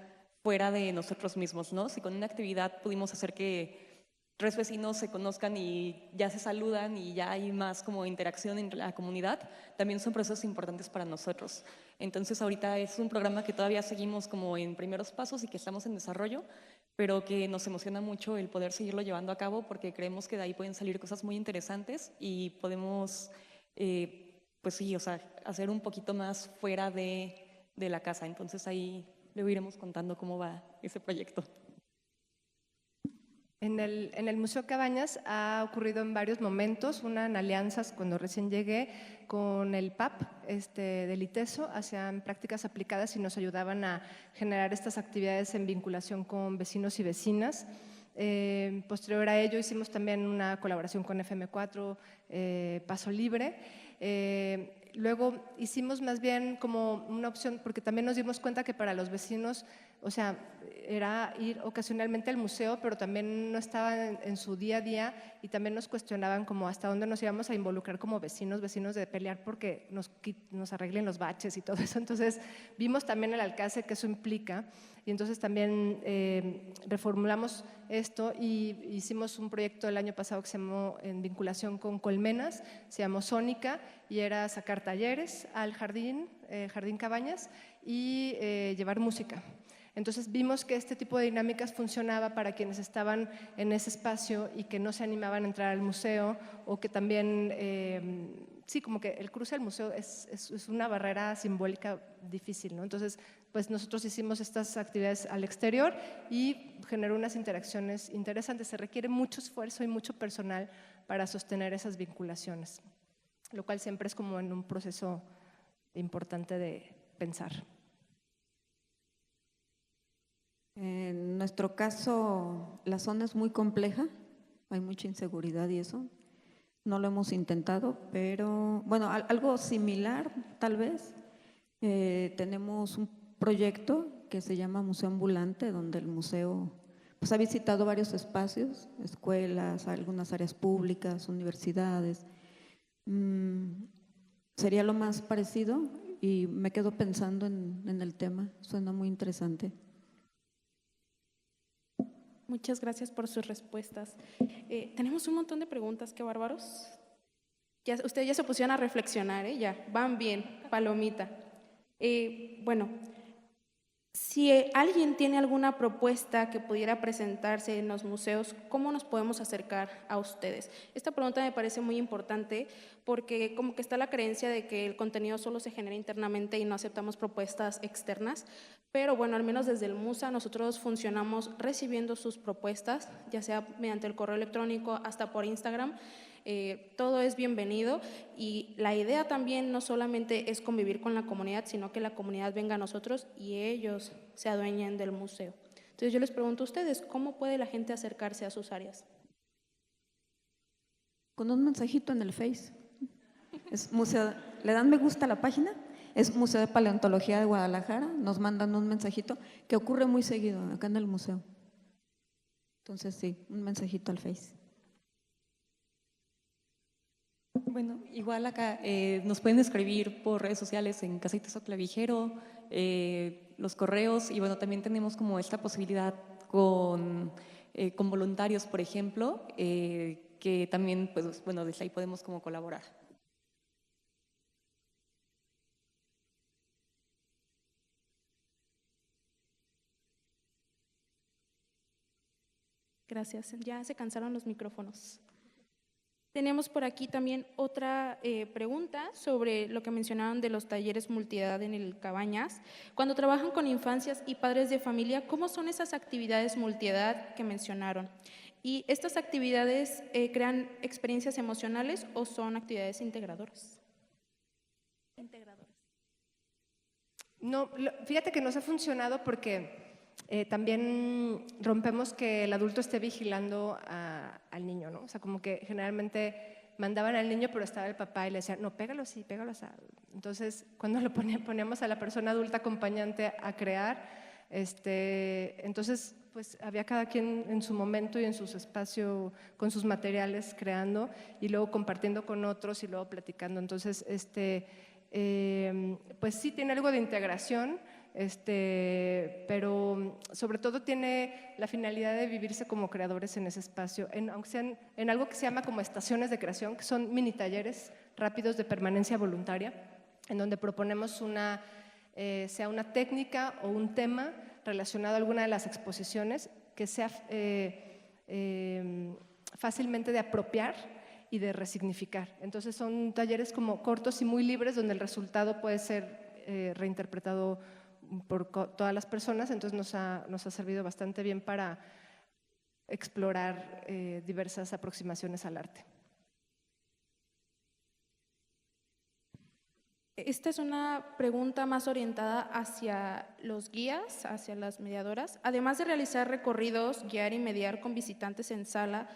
fuera de nosotros mismos, ¿no? Si con una actividad pudimos hacer que 3 vecinos se conozcan y ya se saludan y ya hay más como interacción entre la comunidad, también son procesos importantes para nosotros. Entonces ahorita es un programa que todavía seguimos como en primeros pasos y que estamos en desarrollo, pero que nos emociona mucho el poder seguirlo llevando a cabo porque creemos que de ahí pueden salir cosas muy interesantes y podemos, pues sí, o sea, hacer un poquito más fuera de la casa. Entonces ahí luego iremos contando cómo va ese proyecto. En el Museo Cabañas ha ocurrido en varios momentos, una en alianzas cuando recién llegué con el PAP del ITESO, hacían prácticas aplicadas y nos ayudaban a generar estas actividades en vinculación con vecinos y vecinas. Posterior a ello hicimos también una colaboración con FM4, Paso Libre. Luego hicimos más bien como una opción, porque también nos dimos cuenta que para los vecinos, o sea, era ir ocasionalmente al museo, pero también no estaban en su día a día y también nos cuestionaban como hasta dónde nos íbamos a involucrar como vecinos de pelear porque nos arreglen los baches y todo eso. Entonces vimos también el alcance que eso implica y entonces también reformulamos esto y hicimos un proyecto el año pasado que se llamó en vinculación con Colmenas, se llamó Sónica y era sacar talleres al jardín Cabañas y llevar música. Entonces vimos que este tipo de dinámicas funcionaba para quienes estaban en ese espacio y que no se animaban a entrar al museo o que también, sí, como que el cruce al museo es una barrera simbólica difícil, ¿no? Entonces, pues nosotros hicimos estas actividades al exterior y generó unas interacciones interesantes. Se requiere mucho esfuerzo y mucho personal para sostener esas vinculaciones, lo cual siempre es como en un proceso importante de pensar. En nuestro caso, la zona es muy compleja, hay mucha inseguridad y eso. No lo hemos intentado, pero bueno, algo similar tal vez. Tenemos un proyecto que se llama Museo Ambulante, donde el museo pues, ha visitado varios espacios, escuelas, algunas áreas públicas, universidades. Sería lo más parecido y me quedo pensando en el tema, suena muy interesante. Muchas gracias por sus respuestas. Tenemos un montón de preguntas, qué bárbaros. Ustedes ya se pusieron a reflexionar, ya, van bien, palomita. Bueno, si alguien tiene alguna propuesta que pudiera presentarse en los museos, ¿cómo nos podemos acercar a ustedes? Esta pregunta me parece muy importante porque como que está la creencia de que el contenido solo se genera internamente y no aceptamos propuestas externas, pero bueno, al menos desde el MUSA nosotros funcionamos recibiendo sus propuestas, ya sea mediante el correo electrónico hasta por Instagram. Todo es bienvenido y la idea también no solamente es convivir con la comunidad, sino que la comunidad venga a nosotros y ellos se adueñen del museo. Entonces yo les pregunto a ustedes, ¿cómo puede la gente acercarse a sus áreas? Con un mensajito en el Face. Le dan me gusta a la página, es Museo de Paleontología de Guadalajara, nos mandan un mensajito que ocurre muy seguido acá en el museo. Entonces sí, un mensajito al Face. Bueno, igual acá nos pueden escribir por redes sociales en Casa ITESO Clavijero, los correos y bueno, también tenemos como esta posibilidad con voluntarios, por ejemplo, que también, pues bueno, desde ahí podemos como colaborar. Gracias. Ya se cansaron los micrófonos. Tenemos por aquí también otra pregunta sobre lo que mencionaron de los talleres multiedad en el Cabañas. Cuando trabajan con infancias y padres de familia, ¿cómo son esas actividades multiedad que mencionaron? ¿Y estas actividades crean experiencias emocionales o son actividades integradoras? No, fíjate que nos ha funcionado porque también rompemos que el adulto esté vigilando al niño, ¿no? O sea, como que generalmente mandaban al niño, pero estaba el papá y le decían, no, pégalo así, pégalo así. Entonces, cuando lo poníamos a la persona adulta acompañante a crear, entonces, pues había cada quien en su momento y en su espacio con sus materiales creando y luego compartiendo con otros y luego platicando. Entonces, pues sí tiene algo de integración, pero sobre todo tiene la finalidad de vivirse como creadores en ese espacio, aunque sean en algo que se llama como estaciones de creación, que son mini talleres rápidos de permanencia voluntaria, en donde proponemos sea una técnica o un tema relacionado a alguna de las exposiciones que sea fácilmente de apropiar y de resignificar. Entonces son talleres como cortos y muy libres donde el resultado puede ser reinterpretado por todas las personas, entonces nos ha servido bastante bien para explorar diversas aproximaciones al arte. Esta es una pregunta más orientada hacia los guías, hacia las mediadoras. Además de realizar recorridos, guiar y mediar con visitantes en sala,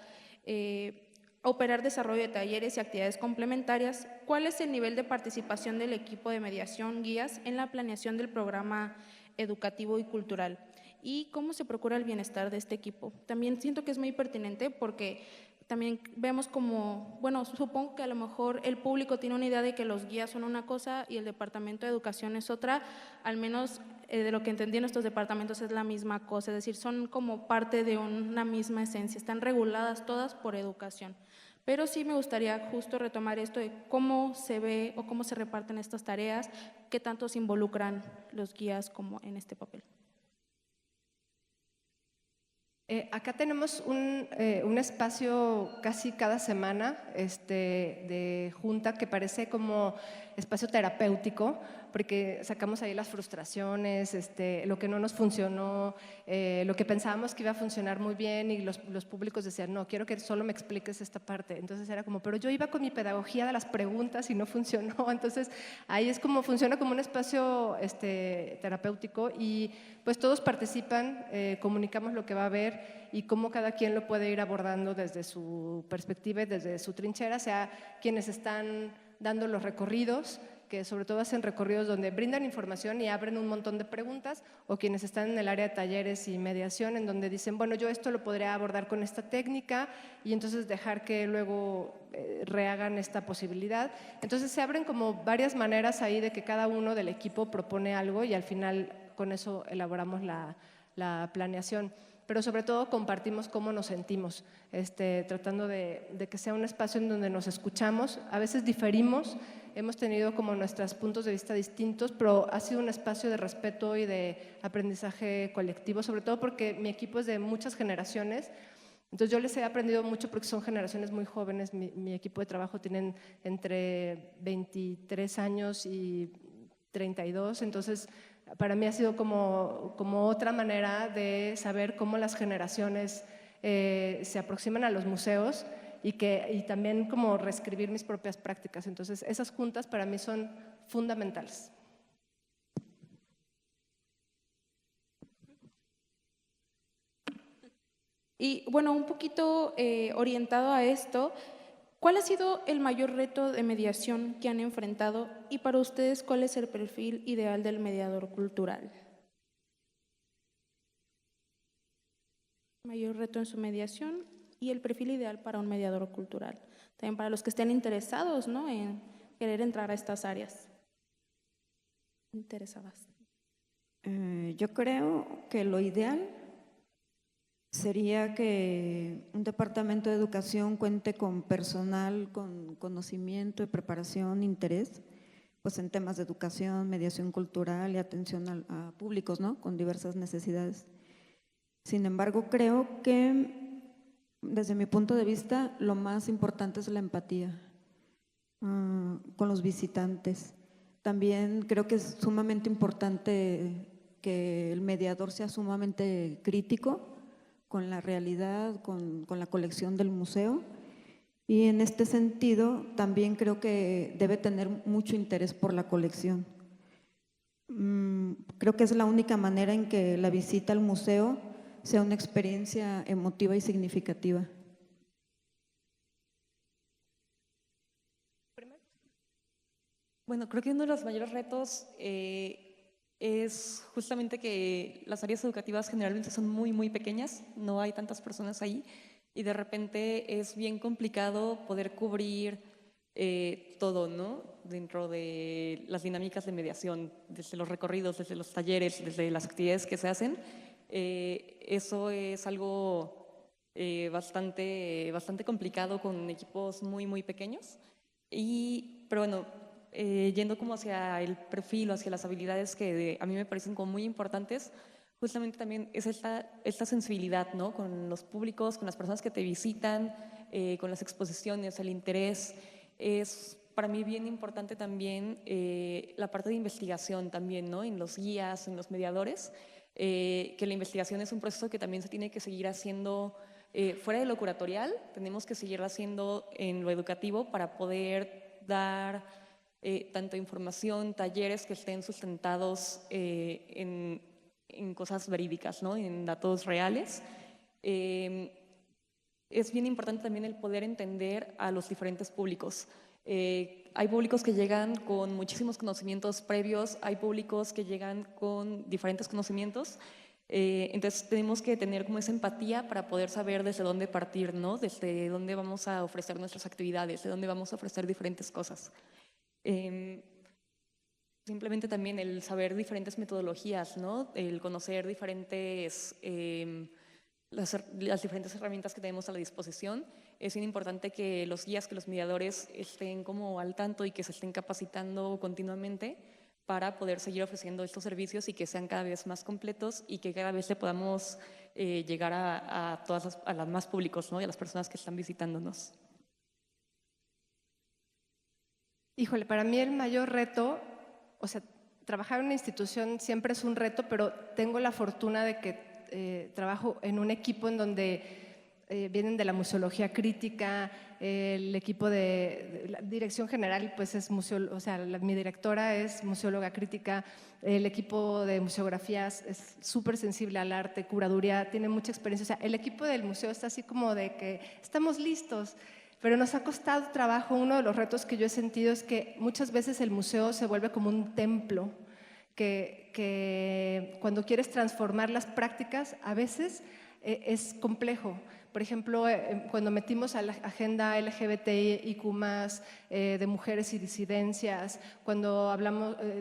operar desarrollo de talleres y actividades complementarias, ¿cuál es el nivel de participación del equipo de mediación guías en la planeación del programa educativo y cultural? ¿Y cómo se procura el bienestar de este equipo? También siento que es muy pertinente porque también vemos como, bueno, supongo que a lo mejor el público tiene una idea de que los guías son una cosa y el departamento de educación es otra, al menos de lo que entendí en estos departamentos es la misma cosa, es decir, son como parte de una misma esencia, están reguladas todas por educación. Pero sí me gustaría justo retomar esto de cómo se ve o cómo se reparten estas tareas, qué tanto se involucran los guías como en este papel. Acá tenemos un espacio casi cada semana de junta que parece como espacio terapéutico, porque sacamos ahí las frustraciones, lo que no nos funcionó, lo que pensábamos que iba a funcionar muy bien y los públicos decían, no, quiero que solo me expliques esta parte. Entonces era como, pero yo iba con mi pedagogía de las preguntas y no funcionó. Entonces ahí es como funciona como un espacio terapéutico y pues todos participan, comunicamos lo que va a haber y cómo cada quien lo puede ir abordando desde su perspectiva y desde su trinchera, sea quienes están dando los recorridos, que sobre todo hacen recorridos donde brindan información y abren un montón de preguntas, o quienes están en el área de talleres y mediación, en donde dicen, bueno, yo esto lo podría abordar con esta técnica, y entonces dejar que luego rehagan esta posibilidad. Entonces se abren como varias maneras ahí de que cada uno del equipo propone algo y al final con eso elaboramos la planeación. Pero sobre todo compartimos cómo nos sentimos, tratando de que sea un espacio en donde nos escuchamos. A veces diferimos, hemos tenido como nuestros puntos de vista distintos, pero ha sido un espacio de respeto y de aprendizaje colectivo, sobre todo porque mi equipo es de muchas generaciones. Entonces yo les he aprendido mucho porque son generaciones muy jóvenes. Mi equipo de trabajo tienen entre 23 años y 32, entonces para mí ha sido como otra manera de saber cómo las generaciones se aproximan a los museos y también como reescribir mis propias prácticas. Entonces esas juntas para mí son fundamentales. Y bueno, un poquito orientado a esto, ¿cuál ha sido el mayor reto de mediación que han enfrentado y para ustedes cuál es el perfil ideal del mediador cultural? Mayor reto en su mediación y el perfil ideal para un mediador cultural. También para los que estén interesados, ¿no?, en querer entrar a estas áreas. Interesadas. Yo creo que lo ideal sería que un departamento de educación cuente con personal con conocimiento y preparación, interés, pues en temas de educación, mediación cultural y atención a públicos, ¿no? Con diversas necesidades. Sin embargo, creo que desde mi punto de vista lo más importante es la empatía con los visitantes. También creo que es sumamente importante que el mediador sea sumamente crítico con la realidad, con la colección del museo. Y en este sentido, también creo que debe tener mucho interés por la colección. Creo que es la única manera en que la visita al museo sea una experiencia emotiva y significativa. Bueno, creo que uno de los mayores retos es justamente que las áreas educativas generalmente son muy, muy pequeñas, no hay tantas personas ahí y de repente es bien complicado poder cubrir todo, ¿no? Dentro de las dinámicas de mediación, desde los recorridos, desde los talleres, desde las actividades que se hacen. Eso es algo bastante complicado con equipos muy, muy pequeños. Pero bueno, yendo como hacia el perfil o hacia las habilidades que a mí me parecen como muy importantes, justamente también es esta sensibilidad, ¿no? Con los públicos, con las personas que te visitan, con las exposiciones, el interés. Es para mí bien importante también la parte de investigación también, ¿no? En los guías, en los mediadores, que la investigación es un proceso que también se tiene que seguir haciendo fuera de lo curatorial, tenemos que seguirlo haciendo en lo educativo para poder dar tanto información, talleres que estén sustentados en cosas verídicas, ¿no? En datos reales. Es bien importante también el poder entender a los diferentes públicos. Hay públicos que llegan con muchísimos conocimientos previos, hay públicos que llegan con diferentes conocimientos. Entonces tenemos que tener como esa empatía para poder saber desde dónde partir, ¿no? Desde dónde vamos a ofrecer nuestras actividades, de dónde vamos a ofrecer diferentes cosas. Simplemente también el saber diferentes metodologías, ¿no? El conocer diferentes, las diferentes herramientas que tenemos a la disposición. Es bien importante que los guías, que los mediadores estén como al tanto y que se estén capacitando continuamente para poder seguir ofreciendo estos servicios y que sean cada vez más completos y que cada vez le podamos llegar a los más públicos, ¿no? Y a las personas que están visitándonos. Híjole, para mí el mayor reto, o sea, trabajar en una institución siempre es un reto, pero tengo la fortuna de que trabajo en un equipo en donde vienen de la museología crítica, el equipo de la dirección general, pues es o sea, mi directora es museóloga crítica, el equipo de museografías es súper sensible al arte, curaduría, tiene mucha experiencia, o sea, el equipo del museo está así como de que estamos listos. Pero nos ha costado trabajo. Uno de los retos que yo he sentido es que muchas veces el museo se vuelve como un templo, que cuando quieres transformar las prácticas a veces es complejo. Por ejemplo, cuando metimos a la agenda LGBTIQ+, de mujeres y disidencias, cuando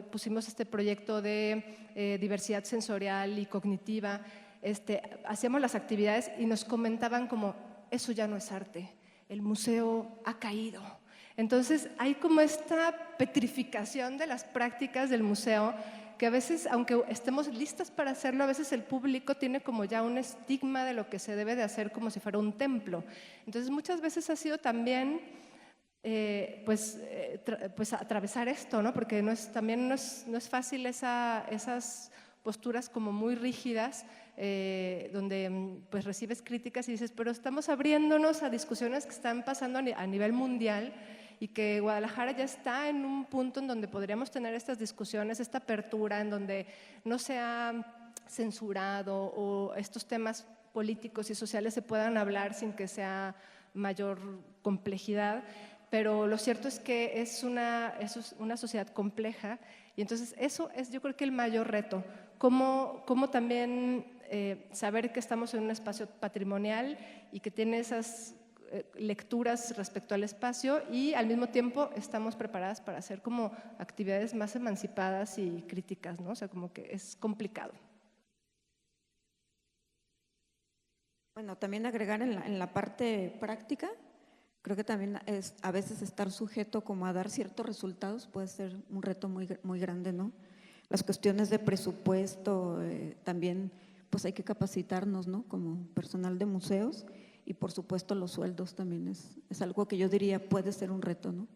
pusimos este proyecto de diversidad sensorial y cognitiva, hacíamos las actividades y nos comentaban como, eso ya no es arte. El museo ha caído. Entonces hay como esta petrificación de las prácticas del museo que a veces, aunque estemos listas para hacerlo, a veces el público tiene como ya un estigma de lo que se debe de hacer como si fuera un templo. Entonces muchas veces ha sido también pues atravesar esto, ¿no? Porque también no es fácil esas posturas como muy rígidas, donde pues recibes críticas y dices, pero estamos abriéndonos a discusiones que están pasando a nivel mundial y que Guadalajara ya está en un punto en donde podríamos tener estas discusiones, esta apertura, en donde no se ha censurado o estos temas políticos y sociales se puedan hablar sin que sea mayor complejidad. Pero lo cierto es que es una sociedad compleja y entonces eso es, yo creo que el mayor reto, cómo también saber que estamos en un espacio patrimonial y que tiene esas lecturas respecto al espacio y al mismo tiempo estamos preparadas para hacer como actividades más emancipadas y críticas, ¿no? O sea, como que es complicado. Bueno, también agregar en la parte práctica, creo que también a veces estar sujeto como a dar ciertos resultados puede ser un reto muy grande, ¿no? Las cuestiones de presupuesto, también pues hay que capacitarnos, ¿no? Como personal de museos, y por supuesto los sueldos también es algo que yo diría puede ser un reto, ¿no?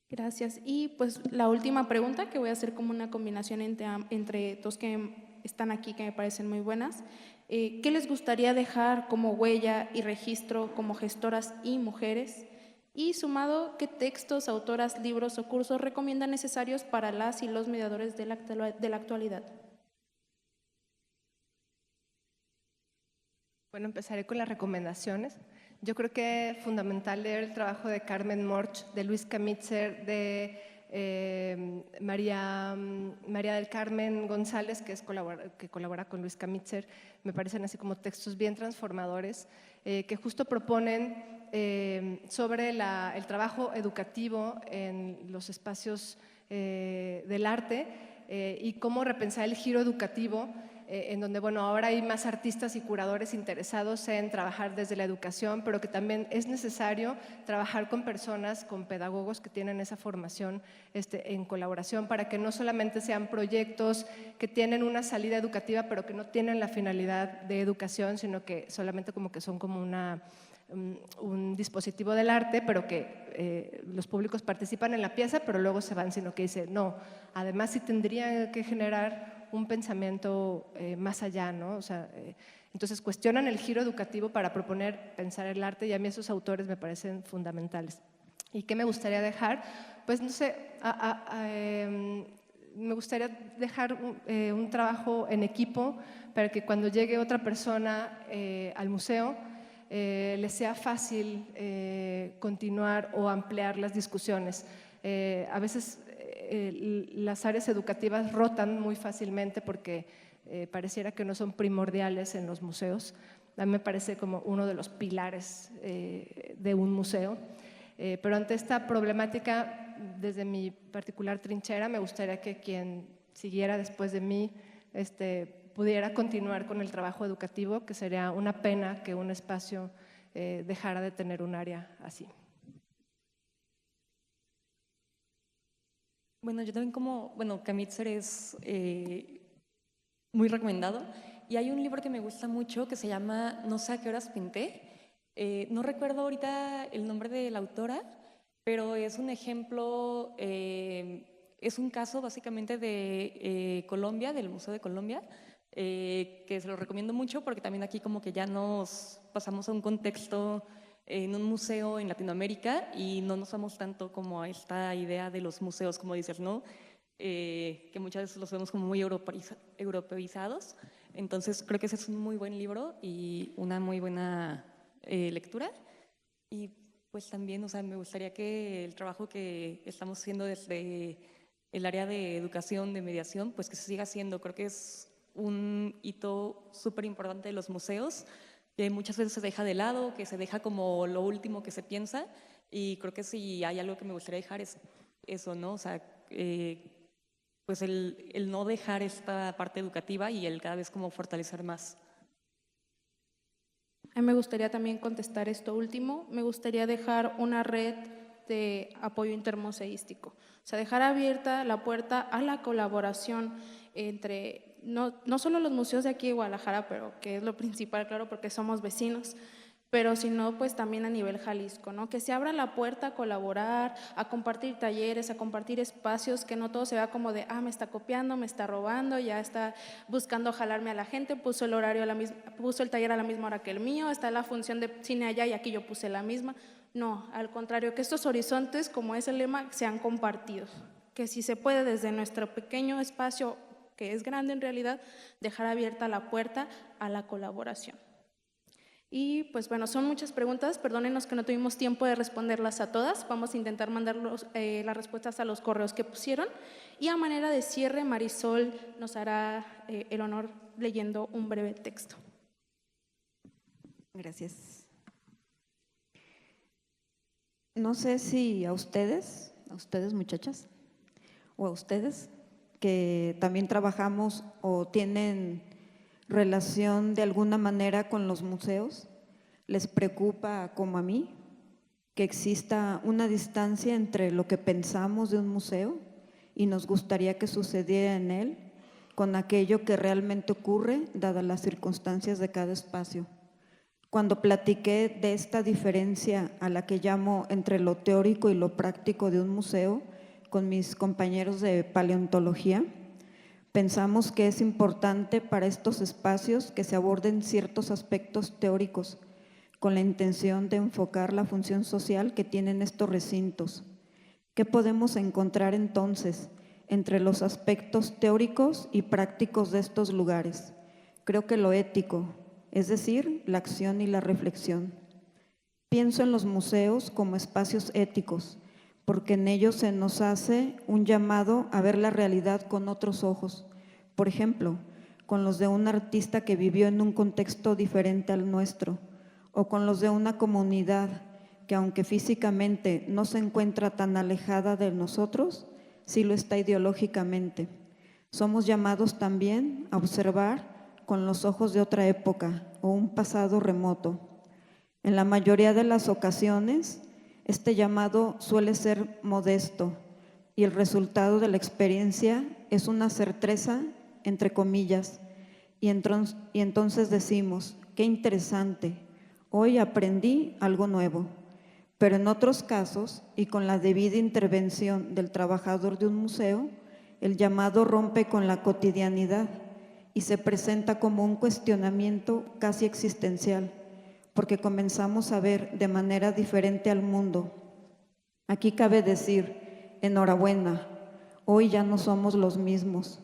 Gracias. Y pues la última pregunta, que voy a hacer como una combinación entre dos que están aquí que me parecen muy buenas. ¿Qué les gustaría dejar como huella y registro como gestoras y mujeres? Y sumado, ¿qué textos, autoras, libros o cursos recomiendan necesarios para las y los mediadores de la actualidad? Bueno, empezaré con las recomendaciones. Yo creo que es fundamental leer el trabajo de Carmen Morch, de Luis Camitzer, de María del Carmen González, que colabora con Luis Camitzer. Me parecen así como textos bien transformadores que justo proponen sobre el trabajo educativo en los espacios del arte y cómo repensar el giro educativo, en donde, bueno, ahora hay más artistas y curadores interesados en trabajar desde la educación, pero que también es necesario trabajar con personas, con pedagogos que tienen esa formación en colaboración, para que no solamente sean proyectos que tienen una salida educativa, pero que no tienen la finalidad de educación, sino que solamente como que son como un dispositivo del arte, pero que los públicos participan en la pieza, pero luego se van, sino que dice, no, además sí tendría que generar un pensamiento más allá, ¿no? O sea, entonces cuestionan el giro educativo para proponer pensar el arte, y a mí esos autores me parecen fundamentales. ¿Y qué me gustaría dejar? Pues no sé, me gustaría dejar un trabajo en equipo para que cuando llegue otra persona al museo les sea fácil continuar o ampliar las discusiones. A veces las áreas educativas rotan muy fácilmente porque pareciera que no son primordiales en los museos. A mí me parece como uno de los pilares de un museo. Pero ante esta problemática, desde mi particular trinchera, me gustaría que quien siguiera después de mí pudiera continuar con el trabajo educativo, que sería una pena que un espacio dejara de tener un área así. Bueno, yo también Camitzer es muy recomendado, y hay un libro que me gusta mucho que se llama No sé a qué horas pinté. No recuerdo ahorita el nombre de la autora, pero es un ejemplo, es un caso básicamente de Colombia, del Museo de Colombia, que se lo recomiendo mucho porque también aquí como que ya nos pasamos a un contexto en un museo en Latinoamérica y no nos vamos tanto como a esta idea de los museos, como dices, ¿no? Que muchas veces los vemos como muy europeizados. Entonces creo que ese es un muy buen libro y una muy buena lectura. Y pues también, o sea, me gustaría que el trabajo que estamos haciendo desde el área de educación, de mediación, pues que se siga haciendo. Creo que es un hito súper importante de los museos, que muchas veces se deja de lado, que se deja como lo último que se piensa, y creo que si hay algo que me gustaría dejar es eso, ¿no? O sea, pues el no dejar esta parte educativa y el cada vez como fortalecer más. A mí me gustaría también contestar esto último. Me gustaría dejar una red de apoyo intermuseístico, o sea, dejar abierta la puerta a la colaboración entre no solo los museos de aquí de Guadalajara, pero que es lo principal, claro, porque somos vecinos, pero sino pues también a nivel Jalisco, ¿no? Que se abra la puerta a colaborar, a compartir talleres, a compartir espacios, que no todo se vea como de, me está copiando, me está robando, ya está buscando jalarme a la gente, puso el taller a la misma hora que el mío, está la función de cine allá y aquí yo puse la misma. No, al contrario, que estos horizontes, como es el lema, sean compartidos, que si se puede desde nuestro pequeño espacio, que es grande en realidad, dejar abierta la puerta a la colaboración. Y pues bueno, son muchas preguntas, perdónenos que no tuvimos tiempo de responderlas a todas, vamos a intentar mandar las respuestas a los correos que pusieron, y a manera de cierre, Marisol nos hará el honor leyendo un breve texto. Gracias. No sé si a ustedes muchachas, o a ustedes que también trabajamos o tienen relación de alguna manera con los museos, les preocupa, como a mí, que exista una distancia entre lo que pensamos de un museo y nos gustaría que sucediera en él con aquello que realmente ocurre, dadas las circunstancias de cada espacio. Cuando platiqué de esta diferencia a la que llamo entre lo teórico y lo práctico de un museo con mis compañeros de paleontología, pensamos que es importante para estos espacios que se aborden ciertos aspectos teóricos con la intención de enfocar la función social que tienen estos recintos. ¿Qué podemos encontrar entonces entre los aspectos teóricos y prácticos de estos lugares? Creo que lo ético, es decir, la acción y la reflexión. Pienso en los museos como espacios éticos, porque en ellos se nos hace un llamado a ver la realidad con otros ojos. Por ejemplo, con los de un artista que vivió en un contexto diferente al nuestro, o con los de una comunidad que, aunque físicamente no se encuentra tan alejada de nosotros, sí lo está ideológicamente. Somos llamados también a observar con los ojos de otra época o un pasado remoto. En la mayoría de las ocasiones, este llamado suele ser modesto y el resultado de la experiencia es una certeza, entre comillas, y entonces decimos, qué interesante, hoy aprendí algo nuevo. Pero en otros casos, y con la debida intervención del trabajador de un museo, el llamado rompe con la cotidianidad y se presenta como un cuestionamiento casi existencial, porque comenzamos a ver de manera diferente al mundo. Aquí cabe decir, enhorabuena, hoy ya no somos los mismos.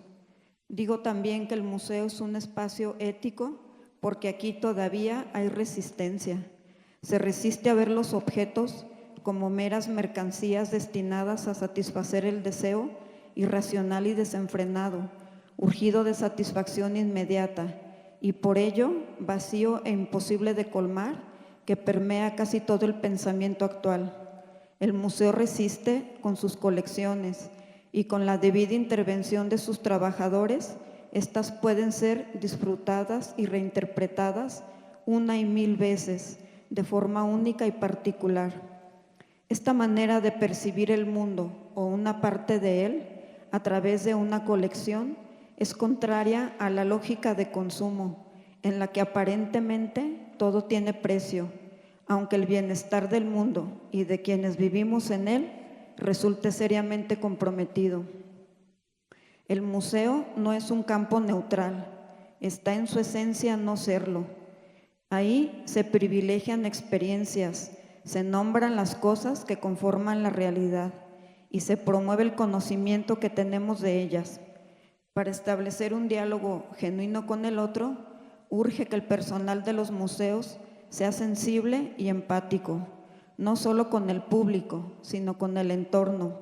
Digo también que el museo es un espacio ético porque aquí todavía hay resistencia. Se resiste a ver los objetos como meras mercancías destinadas a satisfacer el deseo irracional y desenfrenado, urgido de satisfacción inmediata y por ello vacío e imposible de colmar que permea casi todo el pensamiento actual. El museo resiste con sus colecciones y con la debida intervención de sus trabajadores, estas pueden ser disfrutadas y reinterpretadas una y mil veces de forma única y particular. Esta manera de percibir el mundo o una parte de él a través de una colección es contraria a la lógica de consumo, en la que aparentemente todo tiene precio, aunque el bienestar del mundo y de quienes vivimos en él resulte seriamente comprometido. El museo no es un campo neutral, está en su esencia no serlo. Ahí se privilegian experiencias, se nombran las cosas que conforman la realidad y se promueve el conocimiento que tenemos de ellas. Para establecer un diálogo genuino con el otro, urge que el personal de los museos sea sensible y empático, no solo con el público, sino con el entorno,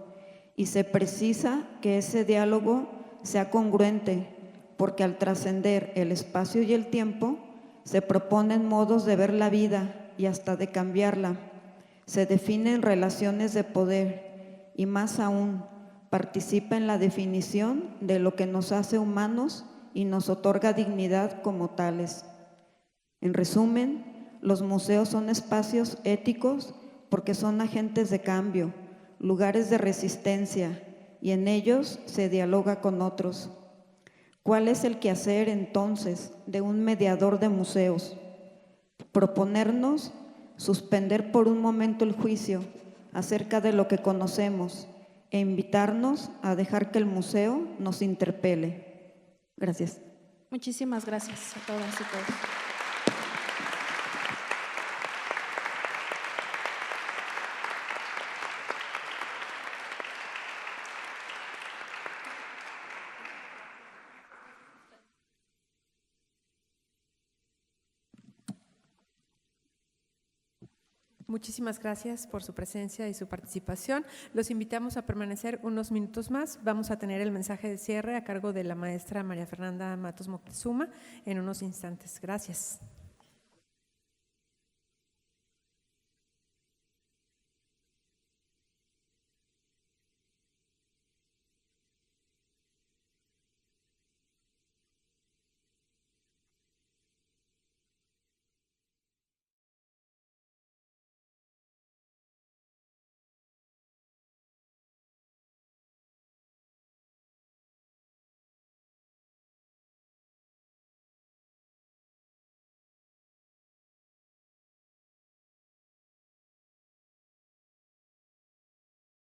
y se precisa que ese diálogo sea congruente, porque al trascender el espacio y el tiempo, se proponen modos de ver la vida y hasta de cambiarla, se definen relaciones de poder y más aún, participa en la definición de lo que nos hace humanos y nos otorga dignidad como tales. En resumen, los museos son espacios éticos porque son agentes de cambio, lugares de resistencia, y en ellos se dialoga con otros. ¿Cuál es el quehacer entonces de un mediador de museos? Proponernos suspender por un momento el juicio acerca de lo que conocemos e invitarnos a dejar que el museo nos interpele. Gracias. Muchísimas gracias a todas y todos. Muchísimas gracias por su presencia y su participación. Los invitamos a permanecer unos minutos más. Vamos a tener el mensaje de cierre a cargo de la maestra María Fernanda Matos Moctezuma en unos instantes. Gracias.